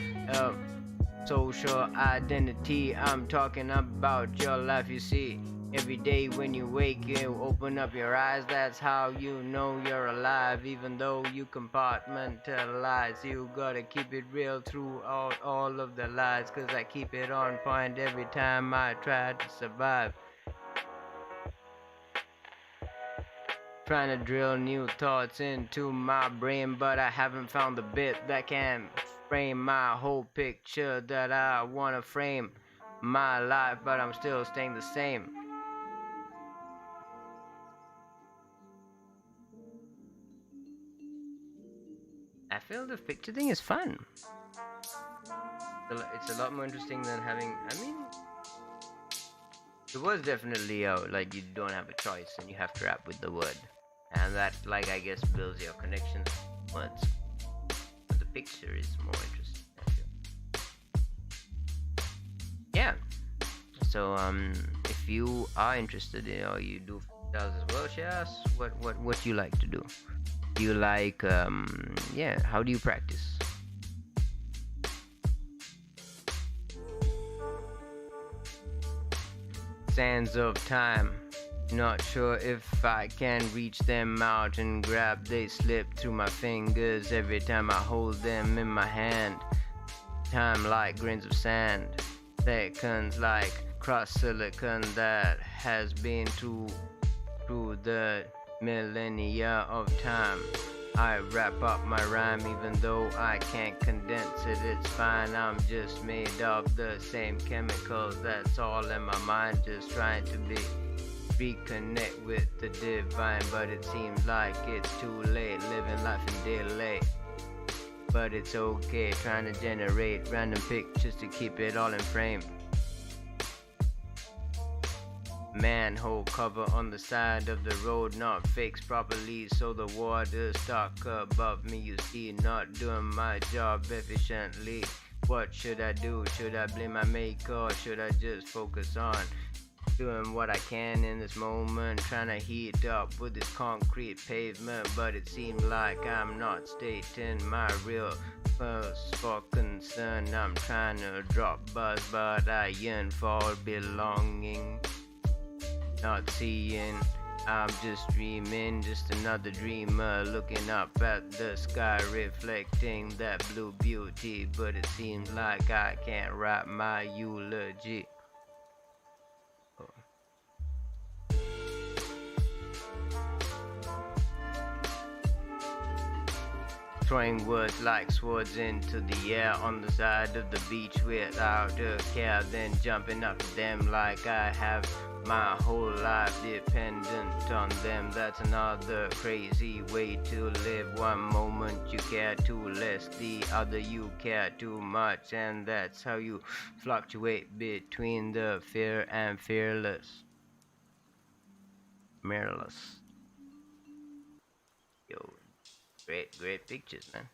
identity, I'm talking about your life, you see. Every day when you wake, you open up your eyes. That's how you know you're alive. Even though you compartmentalize, you gotta keep it real throughout all of the lies. Cause I keep it on point every time I try to survive. Trying to drill new thoughts into my brain, but I haven't found the bit that can frame my whole picture that I wanna frame my life, but I'm still staying the same. I feel the picture thing is fun. It's a lot more interesting than having. I mean, the word's definitely like you don't have a choice and you have to rap with the word, and that like I guess builds your connections with words. But the picture is more interesting. I feel. Yeah. So if you are interested in or you do freestyles as well, share us what you like to do. Do you like yeah? How do you practice? Sands of time. Not sure if I can reach them out and grab. They slip through my fingers every time I hold them in my hand. Time like grains of sand. Seconds like cross silicon that has been through the millennia of time. I wrap up my rhyme even though I can't condense it. It's fine, I'm just made of the same chemicals. That's all in my mind, just trying to reconnect with the divine. But it seems like it's too late, living life in delay. But it's okay, trying to generate random pictures to keep it all in frame. Manhole cover on the side of the road, not fixed properly, so the water stuck above me. You see, not doing my job efficiently. What should I do? Should I blame my maker or should I just focus on doing what I can in this moment? Trying to heat up with this concrete pavement, but it seems like I'm not stating my real cause for concern. I'm trying to drop buzz, but I yearn for belonging. Not seeing, I'm just dreaming, just another dreamer looking up at the sky, reflecting that blue beauty. But it seems like I can't write my eulogy. Throwing words like swords into the air on the side of the beach without a care, then jumping up to them like I have my whole life dependent on them. That's another crazy way to live. One moment you care too less, the other you care too much, and that's how you fluctuate between the fear and fearless. Mirrorless. Yo, great pictures, man.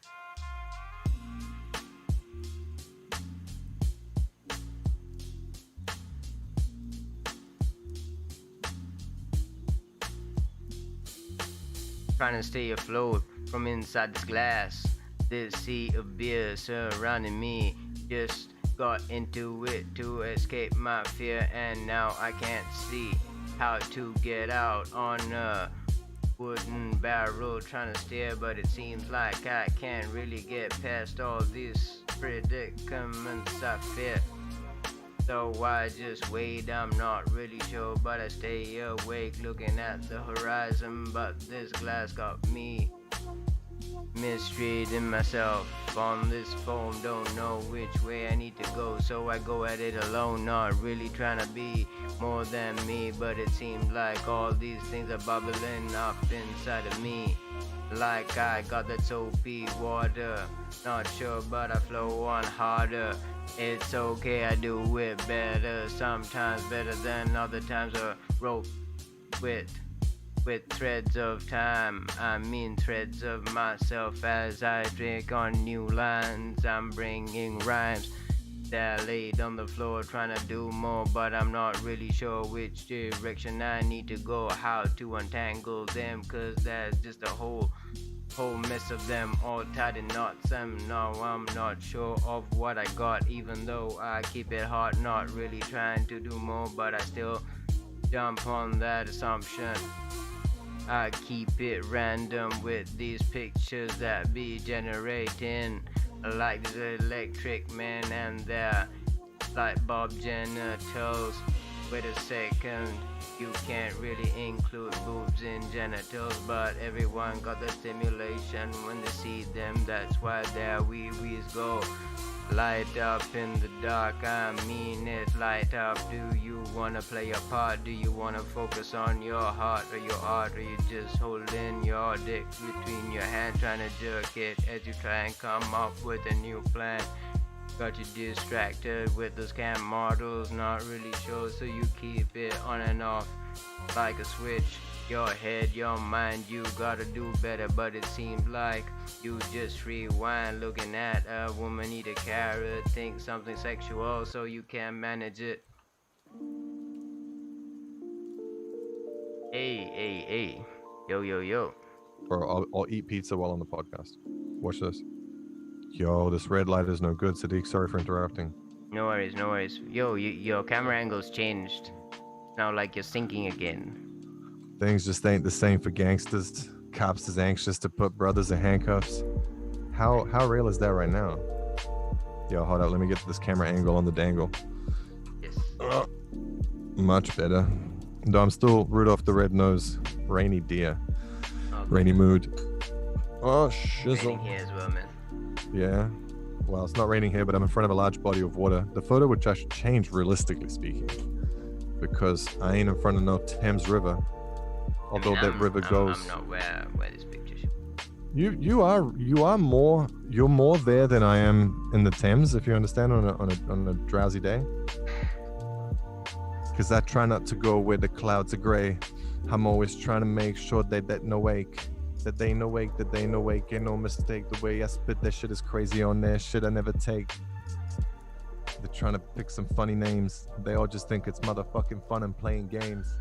Trying to stay afloat from inside this glass. This sea of beer surrounding me. Just got into it to escape my fear, and now I can't see how to get out on a wooden barrel. Trying to steer, but it seems like I can't really get past all these predicaments I fear. So I just wait, I'm not really sure, but I stay awake looking at the horizon. But this glass got me mistreating myself on this phone. Don't know which way I need to go, so I go at it alone. Not really trying to be more than me, but it seems like all these things are bubbling up inside of me. Like I got that soapy water. Not sure, but I flow on harder. It's okay, I do it better. Sometimes better than other times. A rope with threads of time. I mean threads of myself as I drink on new lines. I'm bringing rhymes that laid on the floor, trying to do more, but I'm not really sure which direction I need to go, how to untangle them, cause there's just a whole mess of them all tied in knots. And no, I'm not sure of what I got, even though I keep it hot, not really trying to do more, but I still jump on that assumption. I keep it random with these pictures that be generating like the electric men and their light bulb genitals. Wait a second, you can't really include boobs in genitals, but everyone got the stimulation when they see them. That's why their wee-wees go light up in the dark. I mean it, light up. Do you wanna play a part? Do you wanna focus on your heart or your art? Or you just holding your dick between your hands trying to jerk it as you try and come up with a new plan? Got you distracted with those cam models, not really sure, so you keep it on and off like a switch. Your head, your mind, you gotta do better, but it seems like you just rewind looking at a woman eat a carrot, think something sexual so you can manage it. Hey, yo. Bro, I'll eat pizza while on the podcast. Watch this. Yo, this red light is no good, Sadiq. Sorry for interrupting. No worries. Yo, your camera angle's changed. Now like you're sinking again. Things just ain't the same for gangsters. Cops is anxious to put brothers in handcuffs. How real is that right now? Yo, hold up. Let me get this camera angle on the dangle. Yes. Much better. Though I'm still Rudolph the Red-Nosed rainy deer. Okay. Rainy mood. Oh, Raining shizzle. here as well, man. Yeah. Well, it's not raining here, but I'm in front of a large body of water. The photo which I should change, realistically speaking, because I ain't in front of no Thames River. Although that river goes. I'm not where this picture should. You're more there than I am in the Thames, if you understand, on a drowsy day. Because I try not to go where the clouds are gray. I'm always trying to make sure that no wake. That they no wake, ain't no mistake. The way I spit that shit is crazy on there, shit I never take. They're trying to pick some funny names. They all just think it's motherfucking fun and playing games.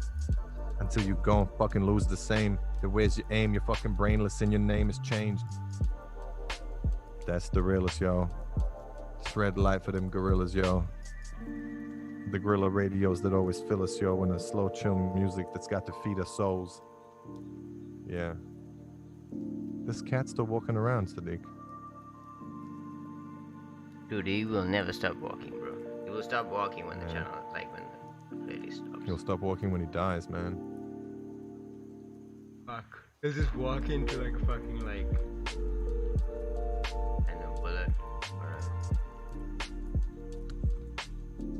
Until you go and fucking lose the same. Then where's your aim? You're fucking brainless and your name is changed. That's the realest, yo. This red light for them gorillas, yo. The gorilla radios that always fill us, yo, and the slow chill music that's got to feed our souls. Yeah. This cat's still walking around, Sadiq. Dude, he will never stop walking, bro. He will stop walking when the channel, like when the playlist stops. He'll stop walking when he dies, man. Fuck. He'll just walk into like a fucking like and a bullet.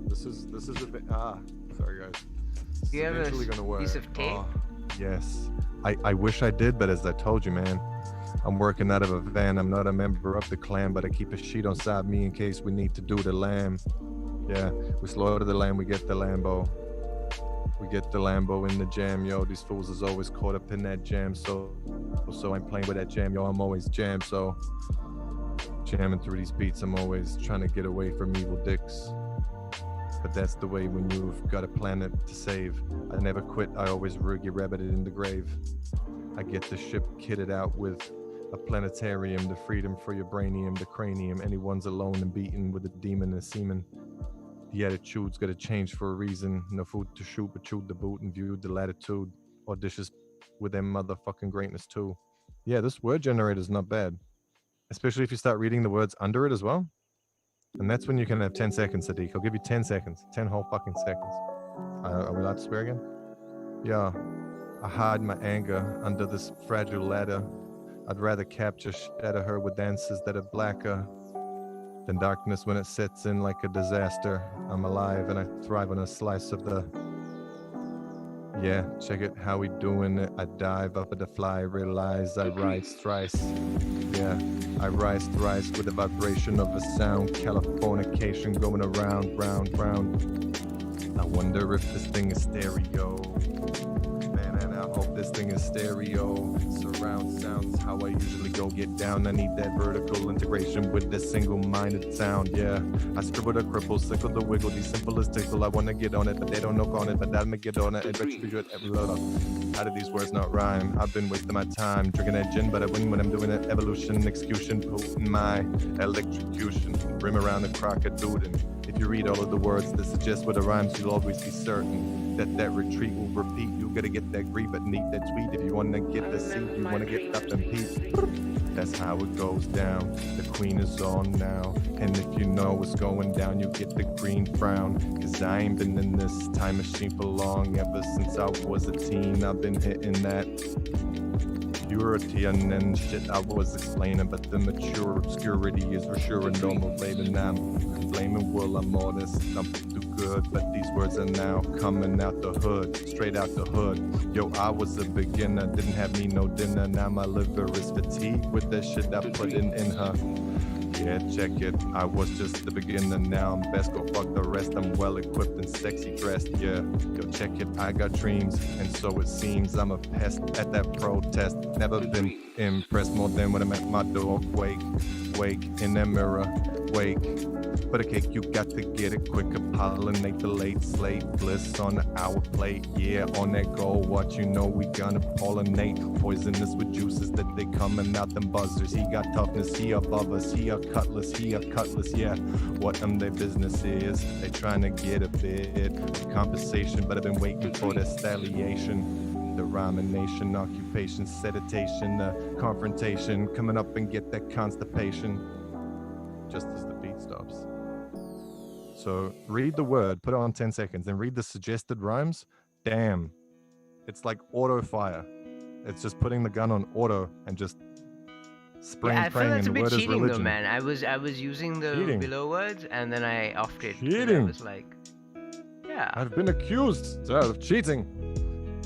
This is a bit sorry guys. This Do you have eventually gonna a work. piece of tape? Oh, yes. I wish I did, but as I told you, man, I'm working out of a van. I'm not a member of the clan, but I keep a sheet on side me in case we need to do the lamb. Yeah, we slaughter the lamb, we get the Lambo. We get the Lambo in the jam, yo. These fools is always caught up in that jam, so I'm playing with that jam, yo. I'm always jammed, so jamming through these beats. I'm always trying to get away from evil dicks. But that's the way when you've got a planet to save. I never quit, I always get rabbited in the grave. I get the ship kitted out with a planetarium, the freedom for your brainium, the cranium. Anyone's alone and beaten with a demon and semen. The attitude's gotta change for a reason. No food to shoot, but chewed the boot and viewed the latitude. Audacious with their motherfucking greatness too. Yeah, this word generator's not bad. Especially if you start reading the words under it as well. And that's when you can have 10 seconds, Sadiq. I'll give you 10 seconds. 10 whole fucking seconds. Are we allowed to swear again? Yeah. I hide my anger under this fragile ladder. I'd rather shatter her with dances that are blacker than darkness when it sets in like a disaster. I'm alive and I thrive on a slice of the... Yeah, check it, how we doing it. I dive up at the fly, realize I rise thrice. Yeah, I rise thrice with the vibration of a sound. Californication going around, round. I wonder if this thing is stereo. Man, and I hope this thing is stereo. Surround sounds how I usually go get down. I need that vertical integration with this single-minded sound. Yeah, I scribble the cripple, sickle the wiggle. These simple as tickle. I wanna get on it, but they don't know on it. But I'ma get on it. How do these words not rhyme? I've been wasting my time drinking that gin, but I win when I'm doing it. Evolution, execution, potent my electrocution. Rim around the crock of dudin'. If you read all of the words that suggest what the rhymes, you'll always be certain that retreat will repeat. You gotta get that greed, but need that tweet. If you wanna get the seat, you wanna get up and peep. That's how it goes down. The queen is on now. And if you know what's going down, you get the green frown. Cause I ain't been in this time machine for long. Ever since I was a teen, I've been hitting that purity and shit I was explaining. But the mature obscurity is for sure a normal fate. And I'm blaming will I'm honest. I'm too good, but these words are now coming out the hood, straight out the hood. Yo, I was a beginner, didn't have me no dinner. Now my liver is fatigued with the shit I put in her. Yeah, check it. I was just the beginner, now I'm best. Go fuck the rest. I'm well equipped and sexy dressed. Yeah, yo, check it. I got dreams, and so it seems I'm a pest at that protest. Never been impressed more than when I met my dog. Wake in that mirror. Wake. For the cake, you got to get it quicker. Pollinate the late slate. Bliss on our plate. Yeah, on that go. What you know, we gonna pollinate. Poisonous with juices that they coming out them buzzers. He got toughness, he above us. He a cutlass, yeah. What their business is. They trying to get a bit of compensation, but I've been waiting for that stelliation. The rhyming nation, occupation, seditation, confrontation. Coming up and get that constipation. Just as the beat stops. So read the word, put it on 10 seconds, and read the suggested rhymes. Damn. It's like auto fire. It's just putting the gun on auto and just spraying, I feel that's a and the bit word is cheating though, religion. man. I was using the Cheating. below words and then I offed it. Cheating. And I was like, yeah. I've been accused of cheating.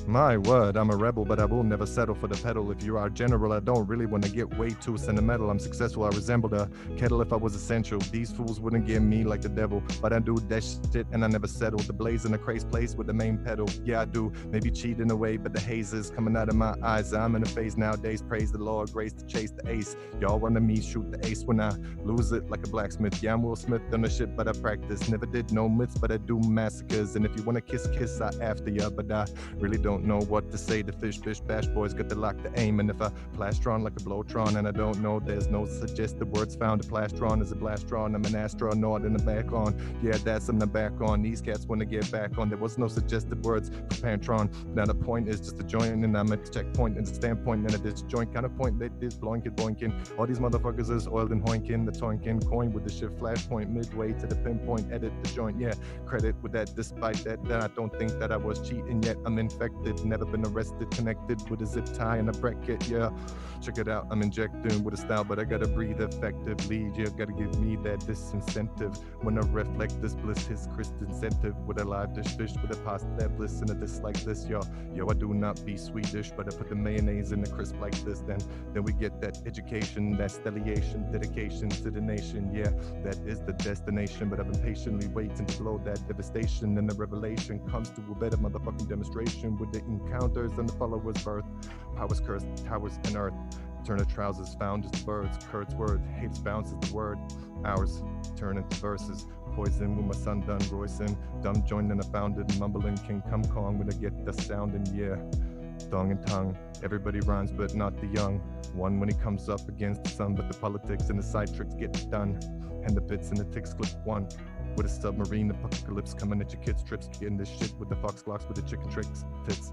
My word, I'm a rebel, but I will never settle for the pedal. If you are general, I don't really want to get way too sentimental. I'm successful, I resemble the kettle if I was essential. These fools wouldn't get me like the devil, but I do that shit and I never settle. The blaze in the craze place with the main pedal. Yeah, I do, maybe cheat in a way, but the haze is coming out of my eyes. I'm in a phase nowadays, praise the Lord, grace to chase the ace. Y'all wanted me shoot the ace when I lose it like a blacksmith. Yeah, I'm Will Smith on the shit, but I practice. Never did no myths, but I do massacres. And if you want to kiss, I after ya, but I really don't know what to say. The fish bash boys got the lock to aim, and if I plastron like a blowtron, and I don't know, there's no suggested words found. A plastron is a blastron. I'm an astronaut in the back on. Yeah, that's in the back on. These cats want to get back on. There was no suggested words for Pantron. Now the point is just a joint, and I'm at the checkpoint and the standpoint, and a disjoint kind of point. They did boinking. All these motherfuckers is oiled and hoinking. The toinking coin with the shift flashpoint midway to the pinpoint. Edit the joint. Yeah, credit with that. Despite that, I don't think that I was cheating yet. I'm infected. Never been arrested, connected with a zip tie and a bracket. Yeah, check it out. I'm injecting with a style, but I gotta breathe effectively. You gotta give me that disincentive when I reflect this bliss. His Christ incentive with a live dish with a pasta that bliss and a dish like this. Yo, I do not be Swedish, but I put the mayonnaise in the crisp like this. Then we get that education, that stelliation, dedication to the nation. Yeah, that is the destination, but I've been patiently waiting to blow that devastation, and the revelation comes to a better motherfucking demonstration with the encounters and the followers' birth. Powers cursed, towers and earth. Turn of trousers found as the birds. Kurt's word, hates bounces the word. Ours turn into verses. Poison with my son done Royson. Dumb joined and I found it. Mumbling King Come Kong when I get the sound in yeah. Thong and tongue. Everybody rhymes but not the young. One when he comes up against the sun, but the politics and the side tricks get done. And the bits and the ticks clip one. With a submarine apocalypse coming at your kids' trips. Getting this shit with the fox glocks with the chicken tricks. Tits.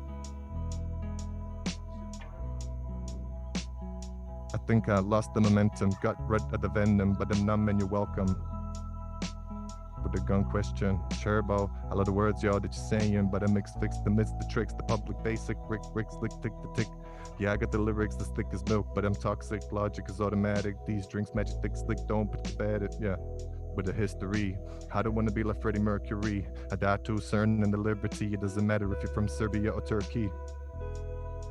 I think I lost the momentum, got rid of the venom, but I'm numb and you're welcome. With the gun question, Sherbo, I love the words y'all that you're saying, but I fix the myths, the tricks, the public basic, rick, slick, tick, the tick. Yeah, I got the lyrics as thick as milk, but I'm toxic, logic is automatic. These drinks magic thick, slick, don't put the bad at, yeah. With a history, I don't want to be like Freddie Mercury. I die too certain in the liberty, it doesn't matter if you're from Serbia or Turkey.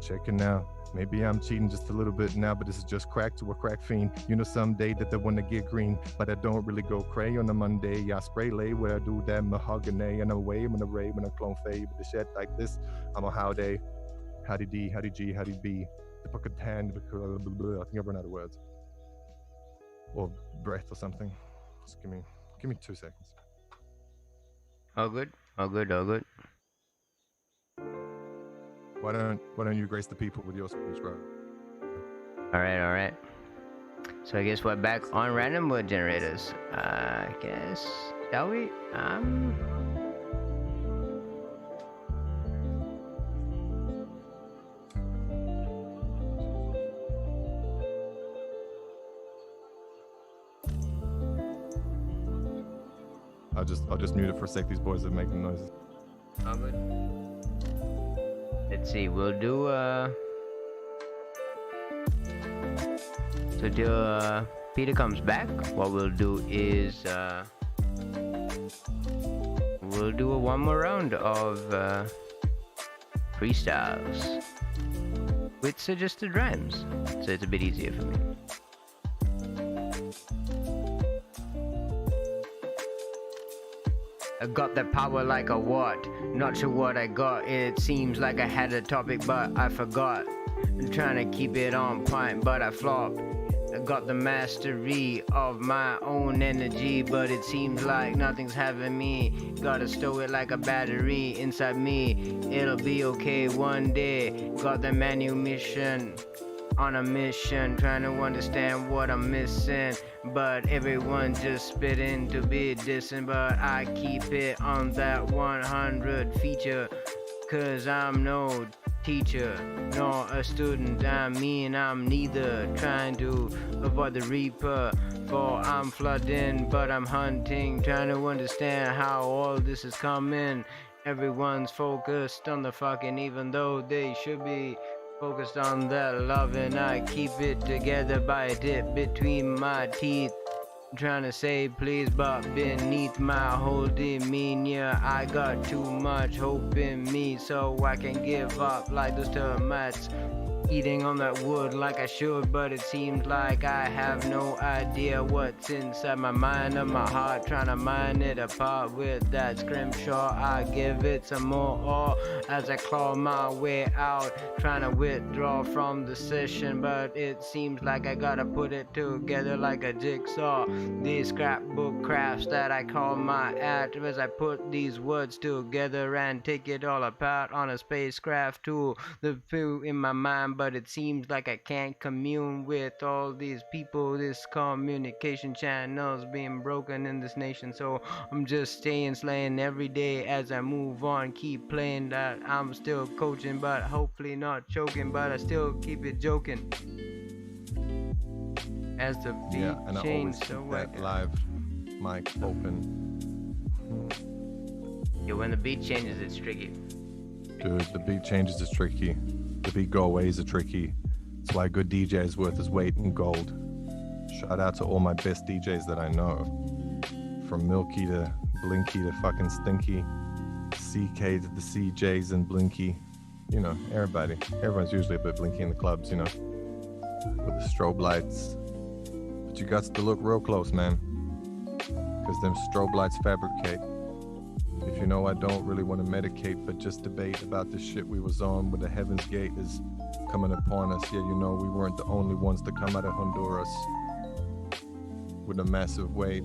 Check it now. Maybe I'm cheating just a little bit now, but this is just crack to a crack fiend. You know someday that they want to get green, but I don't really go cray on a Monday. I spray lay where I do that mahogany, and away when I ray when I clone fade with the shit like this. I'm a howdy, howdy D, howdy G, howdy B. The fucking hand, I think I've run out of words or breath or something. Just give me 2 seconds. All good. Why don't you grace the people with your speech, bro? All right. So I guess we're back on random word generators. I guess Shall we? I'll just mute it for a sec. These boys are making noises. All good. Let's see. We'll do so till Peter comes back. What we'll do is we'll do one more round of freestyles with suggested rhymes, so it's a bit easier for me. I got that power like a what? Not sure what I got. It seems like I had a topic, but I forgot. I'm trying to keep it on point, but I flopped. I got the mastery of my own energy, but it seems like nothing's having me. Gotta stow it like a battery inside me. It'll be okay one day. Got the manumission. On a mission, trying to understand what I'm missing, but everyone just spitting to be dissing, but I keep it on that 100 feature, cause I'm no teacher, nor a student. I mean, I'm neither, trying to avoid the reaper, for I'm flooding, but I'm hunting, trying to understand how all this is coming. Everyone's focused on the fucking, even though they should be focused on that loving. I keep it together by a dip between my teeth, trying to say please, but beneath my whole demeanor I got too much hope in me, so I can give up like those termites eating on that wood like I should, but it seems like I have no idea what's inside my mind or my heart, trying to mine it apart with that scrimshaw. I give it some more awe as I claw my way out, trying to withdraw from the session, but it seems like I gotta put it together like a jigsaw. These scrapbook crafts that I call my art, as I put these words together and take it all apart on a spacecraft tool. The few in my mind, but it seems like I can't commune with all these people. This communication channel's being broken in this nation, so I'm just staying slaying every day as I move on. Keep playing that I'm still coaching, but hopefully not choking, but I still keep it joking as the beat Yeah, and I always change. keep So that live mic open. yeah, when the beat changes, it's tricky. Dude, the beat changes is tricky. The beat go aways are tricky. That's why a good DJ is worth his weight in gold. Shout out to all my best DJs that I know. From Milky to Blinky to fucking Stinky. CK to the CJs and Blinky. You know, everybody. Everyone's usually a bit blinky in the clubs, you know. With the strobe lights. But you got to look real close, man. Because them strobe lights fabricate. If you know, I don't really want to medicate, but just debate about the shit we was on when the Heaven's Gate is coming upon us. Yeah, you know, we weren't the only ones to come out of Honduras with a massive weight.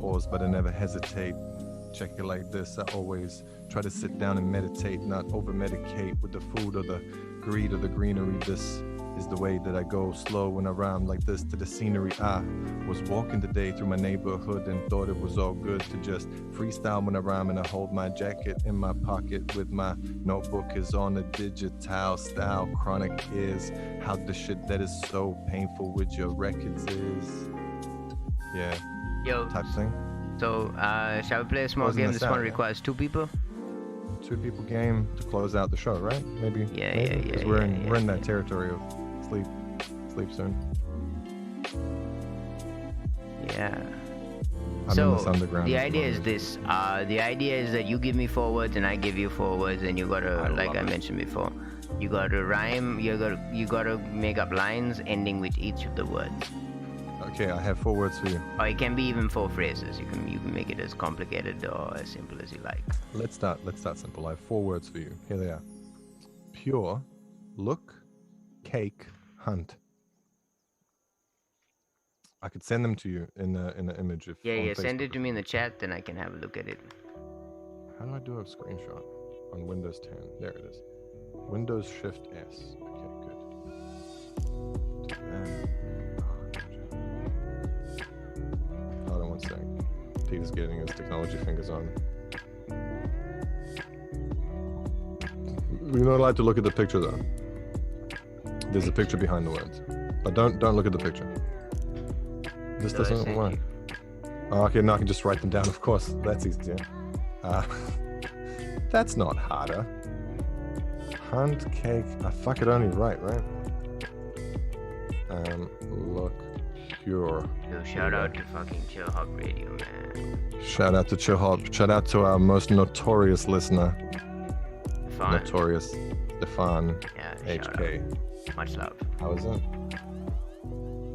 Pause, but I never hesitate. Check it like this. I always try to sit down and meditate, not over-medicate with the food or the greed or the greenery. This is the way that I go, slow when I rhyme like this to the scenery. I was walking today through my neighborhood and thought it was all good to just freestyle when I rhyme, and I hold my jacket in my pocket with my notebook is on a digital style. Chronic is how the shit that is so painful with your records is. Yeah. Yo, Type thing. so shall we play a small Closing game? this This one out, yeah. requires 2 people. 2 people game to close out the show, right? Maybe. Yeah, maybe? yeah, 'Cause yeah, we're yeah, in yeah, we're in that yeah. territory of sleep soon. Yeah. I'm in this underground. the at idea is moment. this. The idea is that you give me 4 words and I give you 4 words, and you gotta, like love I it. mentioned before, you gotta rhyme. You gotta make up lines ending with each of the words. Okay, I have 4 words for you. Or it can be even 4 phrases. You can make it as complicated or as simple as you like. Let's start simple. I have 4 words for you. Here they are. Pure, look, cake, hunt. I could send them to you in the image if Yeah, on yeah. Send Facebook it to or me in the chat, then I can have a look at it. something. How do I do a screenshot on Windows 10? There it is. Windows Shift S. Okay, good. Do that. Oh, gotcha. hold your fingers on. You're not allowed to look at the picture though. There's a picture behind the words, but don't look at the picture. This doesn't work. Oh, okay, now I can just write them down. Of course, that's easier. That's not harder. Hunt cake. I fuck it only right? Look pure. Yo, shout out to fucking Chill Hop Radio, man. Shout out to Chill Hop. Shout out to our most notorious listener. Fun. Notorious Stefan Yeah, HK. Much love. How was it?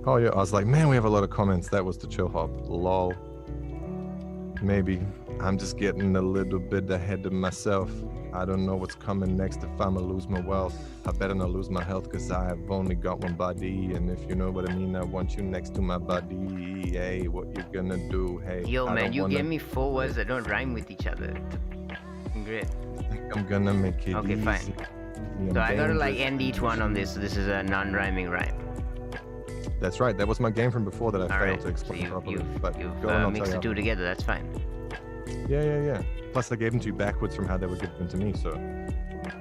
Oh yeah, I was like, man, we have a lot of comments. That was the Chill Hop. Lol. Maybe I'm just getting a little bit ahead of myself. I don't know what's coming next. If I'ma lose my wealth, I better not lose my health, cause I've only got one body. And if you know what I mean, I want you next to my body. Hey, what you gonna do? Hey, Yo, man, you wanna... gave me 4 words that don't rhyme with each other. Great. I think I'm gonna make it Okay, easy. fine. So I gotta like end each one on this. So this is a non-rhyming rhyme. That's right. That was my game from before that I All failed right. to explain So properly. you've But go on, I'll mixed tell the you. two together. That's fine. Yeah. Plus, I gave them to you backwards from how they were given to me, so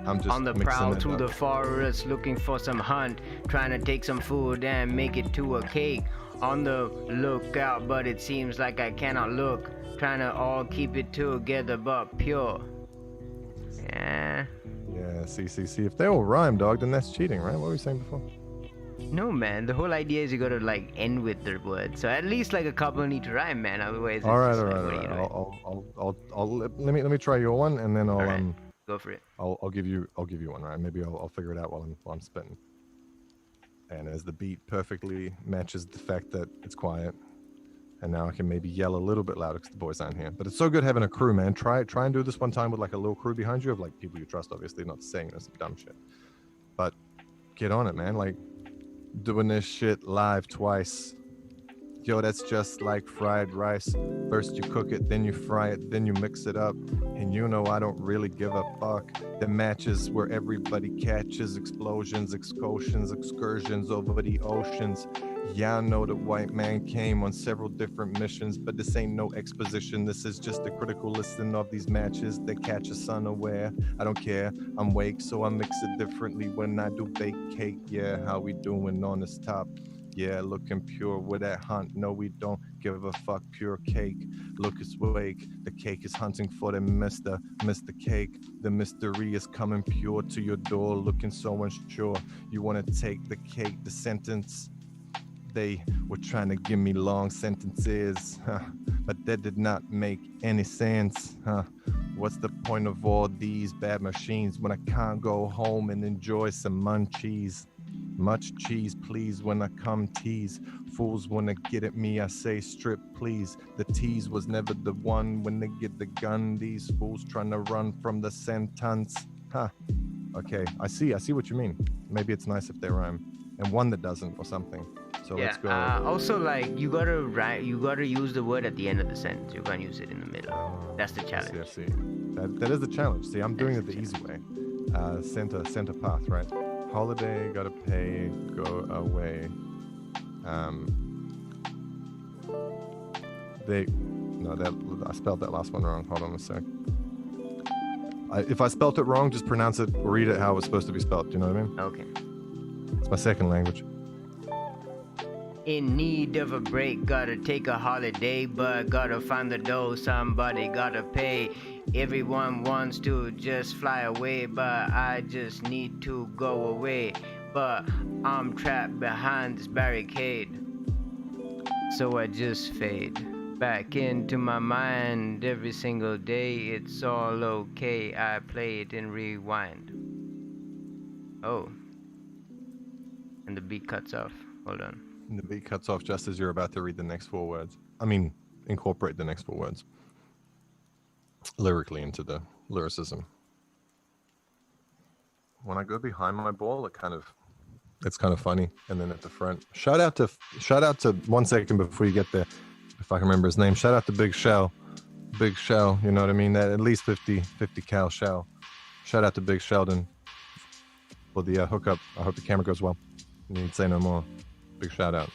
I'm just On the mixing prowl it through up. the forest, looking for some hunt, trying to take some food and make it to a cake. On the lookout, but it seems like I cannot look. Trying to all keep it together, but pure. Yeah. Yeah, see. If they all rhyme, dog, then that's cheating, right? What were we saying before? No, man. The whole idea is you gotta like end with the word. So at least like a couple need to rhyme, man. Otherwise, it's All right. just like, what are you doing? I'll let me try your one, and then I'll Alright. Go for it. I'll give you one, right? Maybe I'll figure it out while I'm spitting. And as the beat perfectly matches the fact that it's quiet, and now I can maybe yell a little bit louder because the boys aren't here. But it's so good having a crew, man. Try and do this one time with like a little crew behind you of like people you trust, obviously, not saying some dumb shit. But get on it, man. Like doing this shit live twice. Yo, that's just like fried rice. First you cook it, then you fry it, then you mix it up. And you know I don't really give a fuck. The matches where everybody catches explosions, excursions over the oceans. Yeah, I know the white man came on several different missions, but this ain't no exposition. This is just a critical listing of these matches that catch us unaware. I don't care, I'm Wayk, so I mix it differently when I do bake cake. Yeah, how we doing on this top? Yeah, looking pure with that hunt. No, we don't give a fuck. Pure cake. Look, it's Wayk. The cake is hunting for the Mr. Cake. The mystery is coming pure to your door, looking so unsure. You want to take the cake, the sentence. They were trying to give me long sentences, but that did not make any sense. What's the point of all these bad machines when I can't go home and enjoy some munchies? Much cheese, please, when I come tease. Fools wanna get at me, I say strip, please. The tease was never the one when they get the gun. These fools trying to run from the sentence. Okay, I see what you mean. Maybe it's nice if they rhyme. And one that doesn't or something. So let's go. Also, like, you gotta use the word at the end of the sentence. You can't use it in the middle. That's the challenge. I see. That is the challenge. See, I'm doing it the easy way. Center path, right? Holiday, gotta pay, go away. I spelled that last one wrong. Hold on a sec. If I spelt it wrong, just pronounce it, read it how it was supposed to be spelled. Do you know what I mean? Okay. It's my second language. In need of a break, gotta take a holiday, but gotta find the dough, somebody gotta pay. Everyone wants to just fly away, but I just need to go away. But I'm trapped behind this barricade, so I just fade back into my mind every single day. It's all okay, I play it and rewind. Oh, and the beat cuts off. Hold on. And the beat cuts off just as you're about to read the next 4 words. I mean, incorporate the next 4 words lyrically into the lyricism. When I go behind my ball, it's kind of funny. And then at the front, shout out to 1 second before you get there, if I can remember his name. Shout out to Big Shell, you know what I mean? That at least 50 cal Shell. Shout out to Big Sheldon for the hookup. I hope the camera goes well. You need to say no more. Big shout out.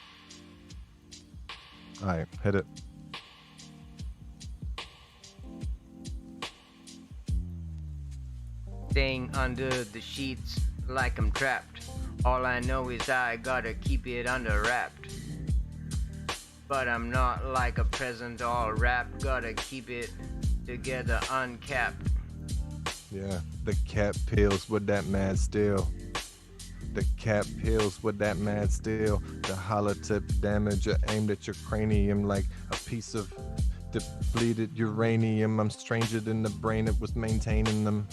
All right, hit it. staying under the sheets like I'm trapped. All I know is I gotta keep it under wrapped. But I'm not like a present all wrapped. Gotta keep it together uncapped. Yeah, the cat pills with that mad steel. The cat pills with that mad steel. The hollow tip damage aimed at your cranium like a piece of depleted uranium. I'm stranger than the brain that was maintaining them.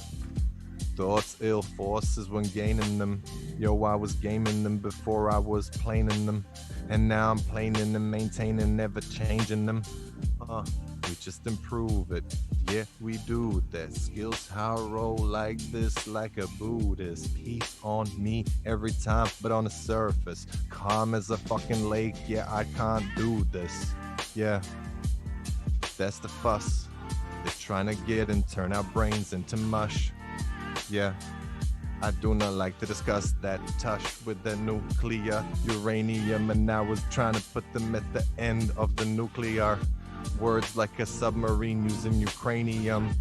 Thoughts, ill forces when gaining them. Yo, I was gaming them before I was planing them. And now I'm planing them, maintaining, never changing them. We just improve it. Yeah, we do that. Skills how I roll like this, like a Buddhist. Peace on me every time, but on the surface. Calm as a fucking lake. Yeah, I can't do this. Yeah, that's the fuss. They're trying to get and turn our brains into mush. Yeah, I do not like to discuss that touch with the nuclear uranium, and I was trying to put them at the end of the nuclear. Words like a submarine using Ukrainium.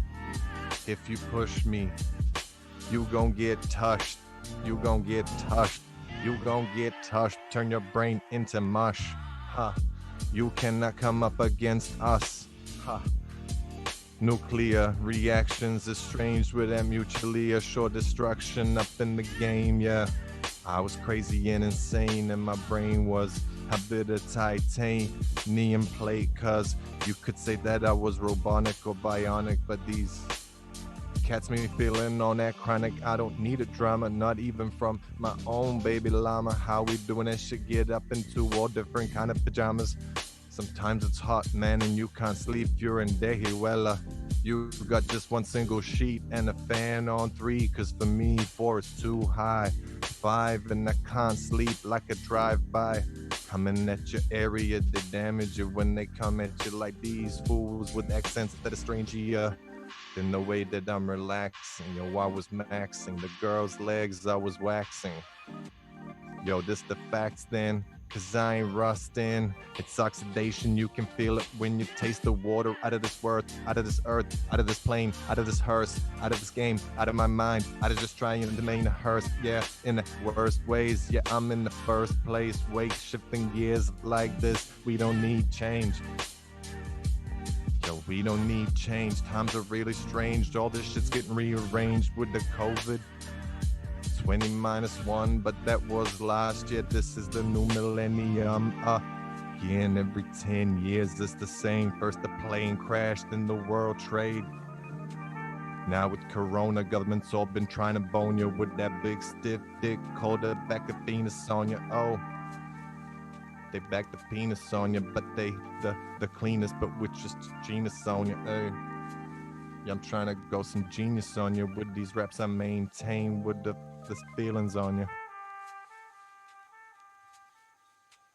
If you push me, you gon' get touched. You gon' get touched. You gon' get touched. Turn your brain into mush. You cannot come up against us. Nuclear reactions estranged with that mutually assured destruction up in the game, yeah. I was crazy and insane, and my brain was a bit of titanium plate, cause you could say that I was robotic or bionic, but these cats me feeling on that chronic. I don't need a drama, not even from my own baby llama. How we doing that shit? Get up into all different kind of pajamas. Sometimes it's hot, man, and you can't sleep. You're in Dehiwela. You got just one single sheet and a fan on 3, cause for me 4 is too high. 5 and I can't sleep like a drive-by. Coming at your area, they damage you when they come at you like these fools with accents that are strangier than the way that I'm relaxing. Yo, I was maxing the girl's legs, I was waxing. Yo, this the facts then, cause I ain't rusting. It's oxidation, you can feel it when you taste the water out of this earth, out of this earth, out of this plane, out of this hearse, out of this game, out of my mind, out of just trying to main a hearse. Yeah, in the worst ways, yeah, I'm in the first place. Wake shifting gears like this, we don't need change. Yo, we don't need change. Times are really strange. All this shit's getting rearranged with the COVID. 20 minus 1, but that was last year. This is the new millennium. Again, every 10 years it's the same. First the plane crashed, then the world trade. Now with Corona, government's all been trying to bone you with that big stiff dick called a back of penis on you. Oh, they back the penis on you, but they the cleanest, but with just genus on you. Hey. Yeah, I'm trying to go some genius on you with these raps I maintain with the feelings on you.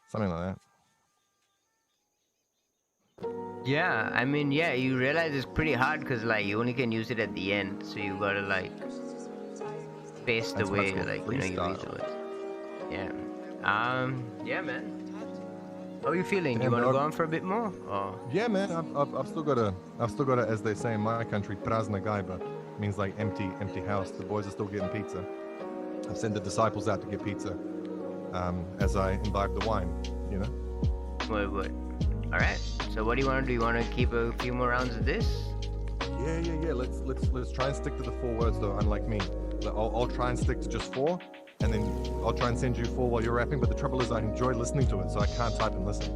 Something like that. Yeah, I mean, yeah, you realize it's pretty hard because, like, you only can use it at the end, so you gotta, like, space the way, like, you know, you use it. Yeah. Yeah, man. How are you feeling? Do you want to go on for a bit more? Or? Yeah, man. I've still got a, as they say in my country, prazna gaiba, means like empty house. The boys are still getting pizza. I've sent the disciples out to get pizza, as I imbibe the wine. You know. What? All right. So what do you want to do? You want to keep a few more rounds of this? Yeah. Let's try and stick to the 4 words though. Unlike me, I'll try and stick to just 4. And then I'll try and send you 4 while you're rapping, but the trouble is I enjoy listening to it, so I can't type and listen.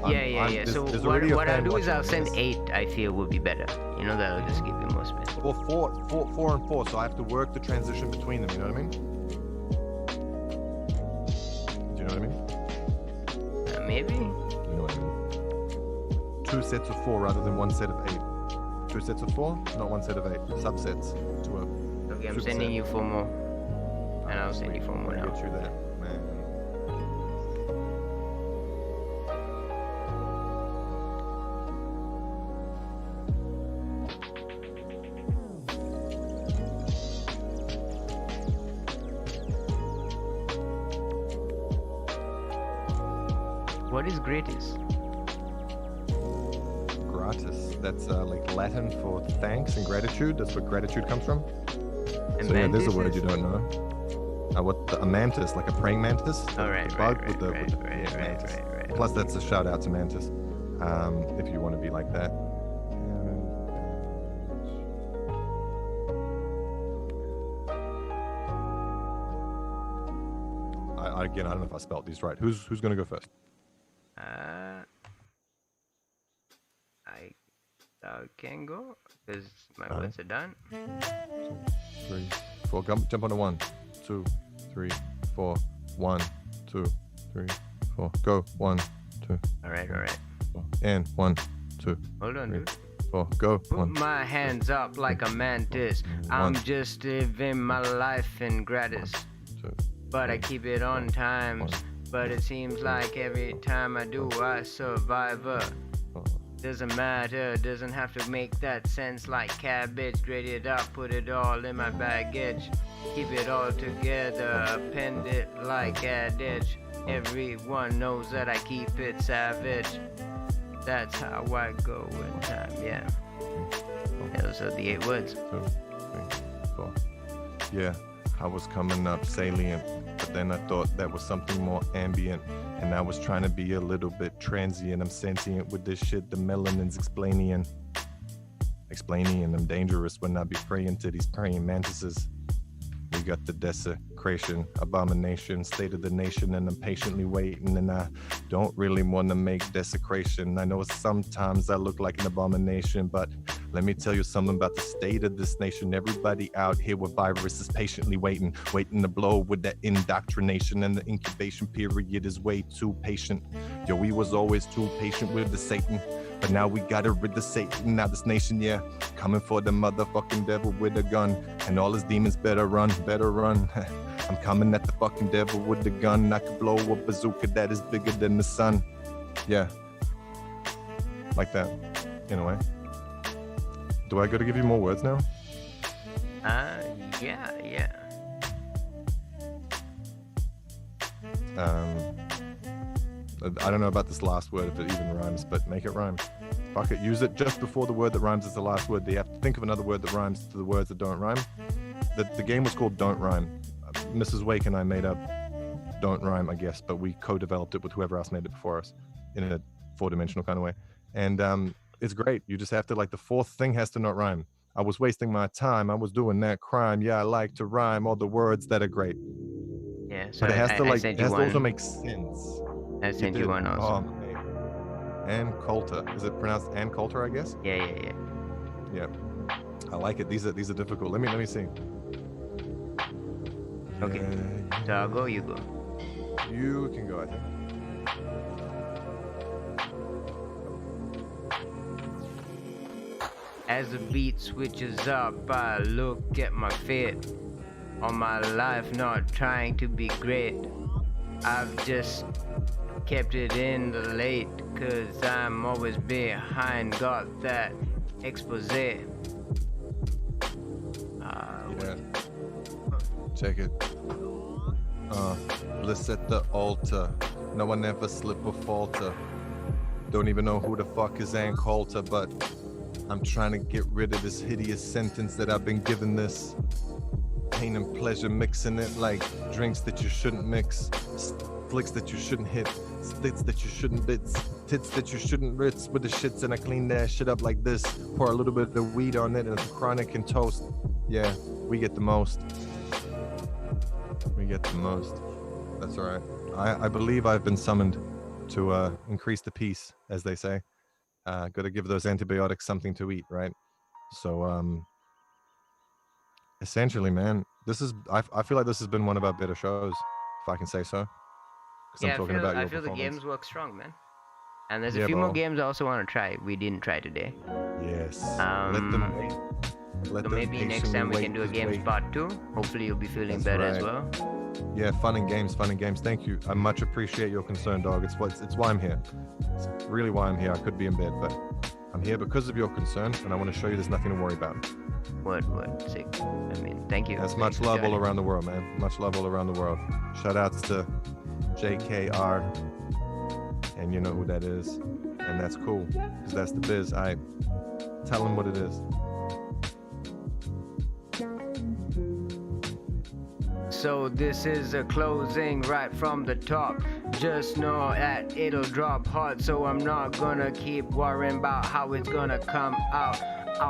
Yeah. So what I'll do is I'll send 8, I feel would be better. You know, that'll just give you more space. Well, 4 and 4, so I have to work the transition between them, you know what I mean? Do you know what I mean? Maybe. You know what I mean? 2 sets of 4 rather than 1 set of 8. 2 sets of 4, not 1 set of 8. Subsets to a Okay, I'm sending you 4 more. And I'll send you 4 more now. Get you there, man. What is gratis? Gratis. That's like Latin for thanks and gratitude. That's where gratitude comes from. So yeah, there's a word mantis you don't know. A mantis, like a praying mantis. Oh, right, the right, bug with the, right, with the right, yeah, right, mantis. right. Plus, that's a shout out to mantis. If you want to be like that. Again, I don't know if I spelled these right. Who's gonna go first? I can go because my words are done. 3, 4. Jump on the 1, 2, 3, 4. 1, 2, 3, 4. Go. 1, 2. All right. 4. And 1, 2. Hold on, 3, dude. 4. Go. Put 1. my hands up like a mantis. I'm just living my life in gratis. 2. But I keep it on times. But it seems like every time I do, I survive. Doesn't matter, doesn't have to make that sense like cabbage. Grade it up, put it all in my baggage. Keep it all together, append it like adage. Everyone knows that I keep it savage. That's how I go in time, yeah. Those are the 8 words. 2, 3, 4. Yeah, I was coming up salient, but then I thought that was something more ambient. And I was trying to be a little bit transient. I'm sentient with this shit. The melanin's explaining I'm dangerous when I be praying to these praying mantises. We got the desecration, abomination, state of the nation, and I'm patiently waiting. And I don't really want to make desecration. I know sometimes I look like an abomination, but let me tell you something about the state of this nation. Everybody out here with viruses patiently waiting to blow with that indoctrination, and the incubation period is way too patient. Yo, we was always too patient with the Satan, but now we gotta rid the Satan. Now this nation, yeah, coming for the motherfucking devil with a gun, and all his demons better run. I'm coming at the fucking devil with the gun. I could blow a bazooka that is bigger than the sun. Yeah, like that, in a way. Do I got to give you more words now? Yeah. I don't know about this last word, if it even rhymes, but make it rhyme. Fuck it, use it just before the word that rhymes is the last word. You have to think of another word that rhymes to the words that don't rhyme. The game was called Don't Rhyme. Mrs. Wayk and I made up Don't Rhyme, I guess, but we co-developed it with whoever else made it before us in a 4-dimensional kind of way. And it's great. You just have to, like, the fourth thing has to not rhyme. I was wasting my time. I was doing that crime. Yeah, I like to rhyme all the words that are great. Yeah, so but it has to also make sense. I sent you one also. Oh, man. Ann Coulter. Is it pronounced Ann Coulter, I guess? Yeah. Yeah. I like it. These are difficult. Let me see. Okay. So I'll go, you go. You can go, I think. As the beat switches up, I look at my fate. On my life, not trying to be great. I've just kept it in the late, cause I'm always behind. Got that expose. Yeah. Check it. Bliss at the altar. No one ever slip or falter. Don't even know who the fuck is Ann Coulter, but I'm trying to get rid of this hideous sentence that I've been given this. Pain and pleasure, mixing it like drinks that you shouldn't mix, flicks that you shouldn't hit, slits that you shouldn't bits, tits that you shouldn't ritz with the shits, and I clean that shit up like this. Pour a little bit of weed on it and it's chronic and toast. Yeah, we get the most. We get the most. That's all right. I believe I've been summoned to increase the peace, as they say. Got to give those antibiotics something to eat, right? So, essentially, man, I feel like this has been one of our better shows, if I can say so. Yeah, I feel the games work strong, man. And there's a few more games I also want to try. We didn't try today. Yes. So maybe next time we can do a games part 2. Hopefully you'll be feeling better as well. Yeah, fun and games. Thank you. I much appreciate your concern, dog. It's why I'm here. It's really why I'm here. I could be in bed, but I'm here because of your concern, and I want to show you there's nothing to worry about. What? Sick. I mean, thank you. That's much love all around the world, man. Much love all around the world. Shout outs to JKR, and you know who that is, and that's cool, because that's the biz. I tell him what it is. So this is a closing right from the top. Just know that it'll drop hard, so I'm not gonna keep worrying about how it's gonna come out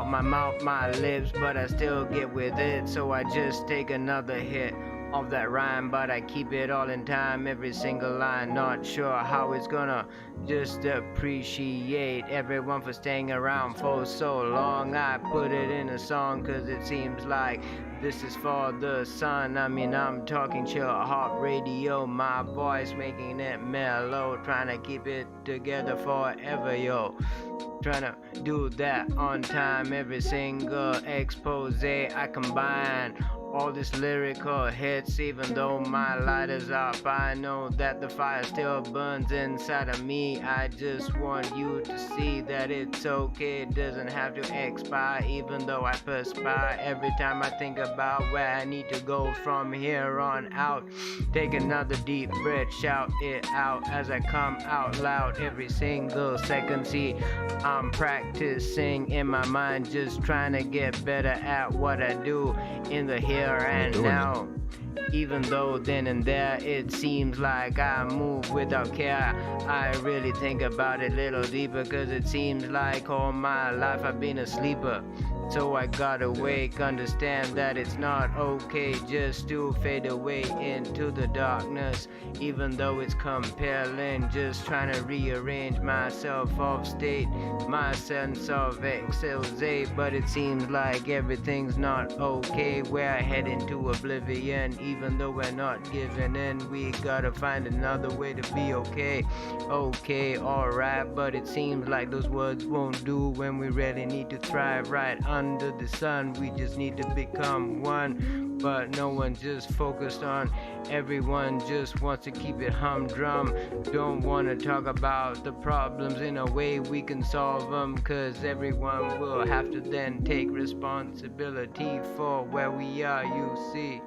my mouth, my lips, but I still get with it. So I just take another hit of that rhyme, but I keep it all in time, every single line. Not sure how it's gonna, just appreciate everyone for staying around for so long. I put it in a song cause it seems like this is for the sun. I mean, I'm talking chill hop radio, my voice making it mellow, trying to keep it together forever, yo. Trying to do that on time, every single expose I combine all these lyrical hits. Even though my light is up, I know that the fire still burns inside of me. I just want you to see that it's okay, it doesn't have to expire. Even though I perspire every time I think about where I need to go from here on out. Take another deep breath, shout it out as I come out loud every single second. See, I'm practicing in my mind, just trying to get better at what I do in the here and now. Even though then and there it seems like I move without care, I really think about it a little deeper, cause it seems like all my life I've been a sleeper. So I gotta wake, understand that it's not okay just to fade away into the darkness. Even though it's compelling, just trying to rearrange myself off state, my sense of expose. But it seems like everything's not okay, we're heading to oblivion. Even though we're not giving in, we gotta find another way to be okay. Okay, alright, but it seems like those words won't do when we really need to thrive right under the sun. We just need to become one, but no one just focused on. Everyone just wants to keep it humdrum, don't want to talk about the problems in a way we can solve them, cause everyone will have to then take responsibility for where we are, you see.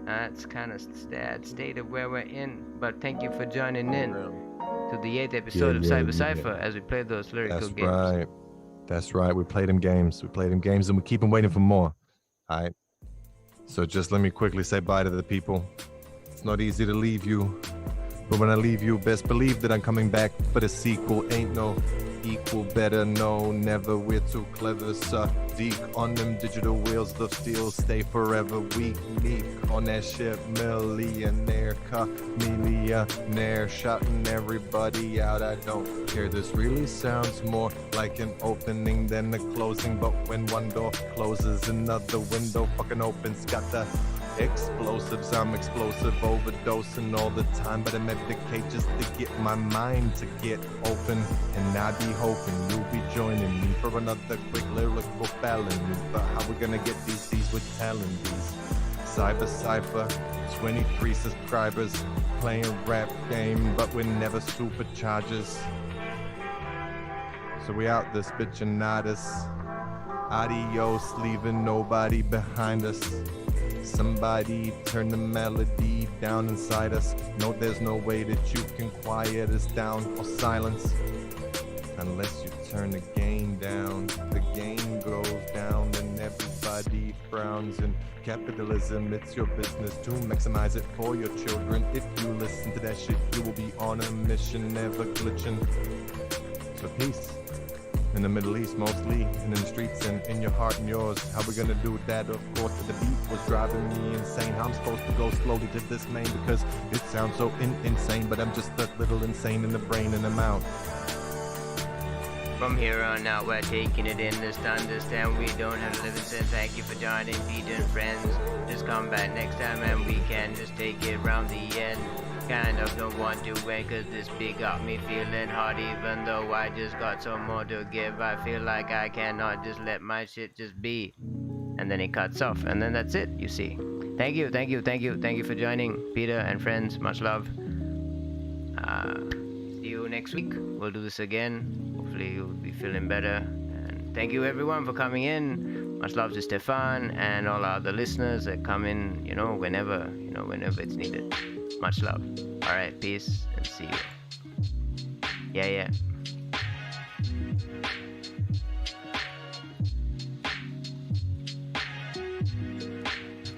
That's kind of sad state of where we're in, but thank you for joining in to the 8th episode of Cyber Cypher as we play those lyrical games. That's right. We played them games. And we keep them waiting for more. All right. So just let me quickly say bye to the people. It's not easy to leave you, but when I leave you, best believe that I'm coming back for the sequel. Ain't no equal, better, no, never. We're too clever, Sadiq on them digital wheels of steel. Stay forever weak, meek on that ship. Millionaire, millionaire, shutting everybody out. I don't care. This really sounds more like an opening than a closing. But when one door closes, another window fucking opens. Got the explosives, I'm explosive, overdosing all the time, but I medicate just to get my mind to get open. And I be hoping you'll be joining me for another quick lyrical felony. But how we gonna get these with talent? These Cyber Cypher, 23 subscribers, playing rap game, but we're never superchargers. So we out this bitch and not us. Adios, leaving nobody behind us. Somebody turn the melody down inside us. No, there's no way that you can quiet us down or silence unless you turn the gain down. The gain goes down and everybody frowns. And capitalism, it's your business to maximize it for your children. If you listen to that shit, you will be on a mission, never glitching. So peace. In the Middle East mostly, and in the streets and in your heart and yours. How we gonna do that? Of course, the beat was driving me insane. How I'm supposed to go slowly to this main because it sounds so insane, but I'm just a little insane in the brain and I'm out. From here on out, we're taking it in. Just understand we don't have to live in sin. Thank you for joining, Peter and friends. Just come back next time and we can just take it round the end. Kind of don't want to wait cause this beat got me feeling hard. Even though I just got some more to give, I feel like I cannot just let my shit just be. And then it cuts off and then that's it, you see. Thank you for joining, Peter and friends. Much love. See you next week. We'll do this again. Hopefully you'll be feeling better. And thank you everyone for coming in. Much love to Stefan and all our other listeners that come in, whenever it's needed. Much love. Alright, peace and see you. Yeah.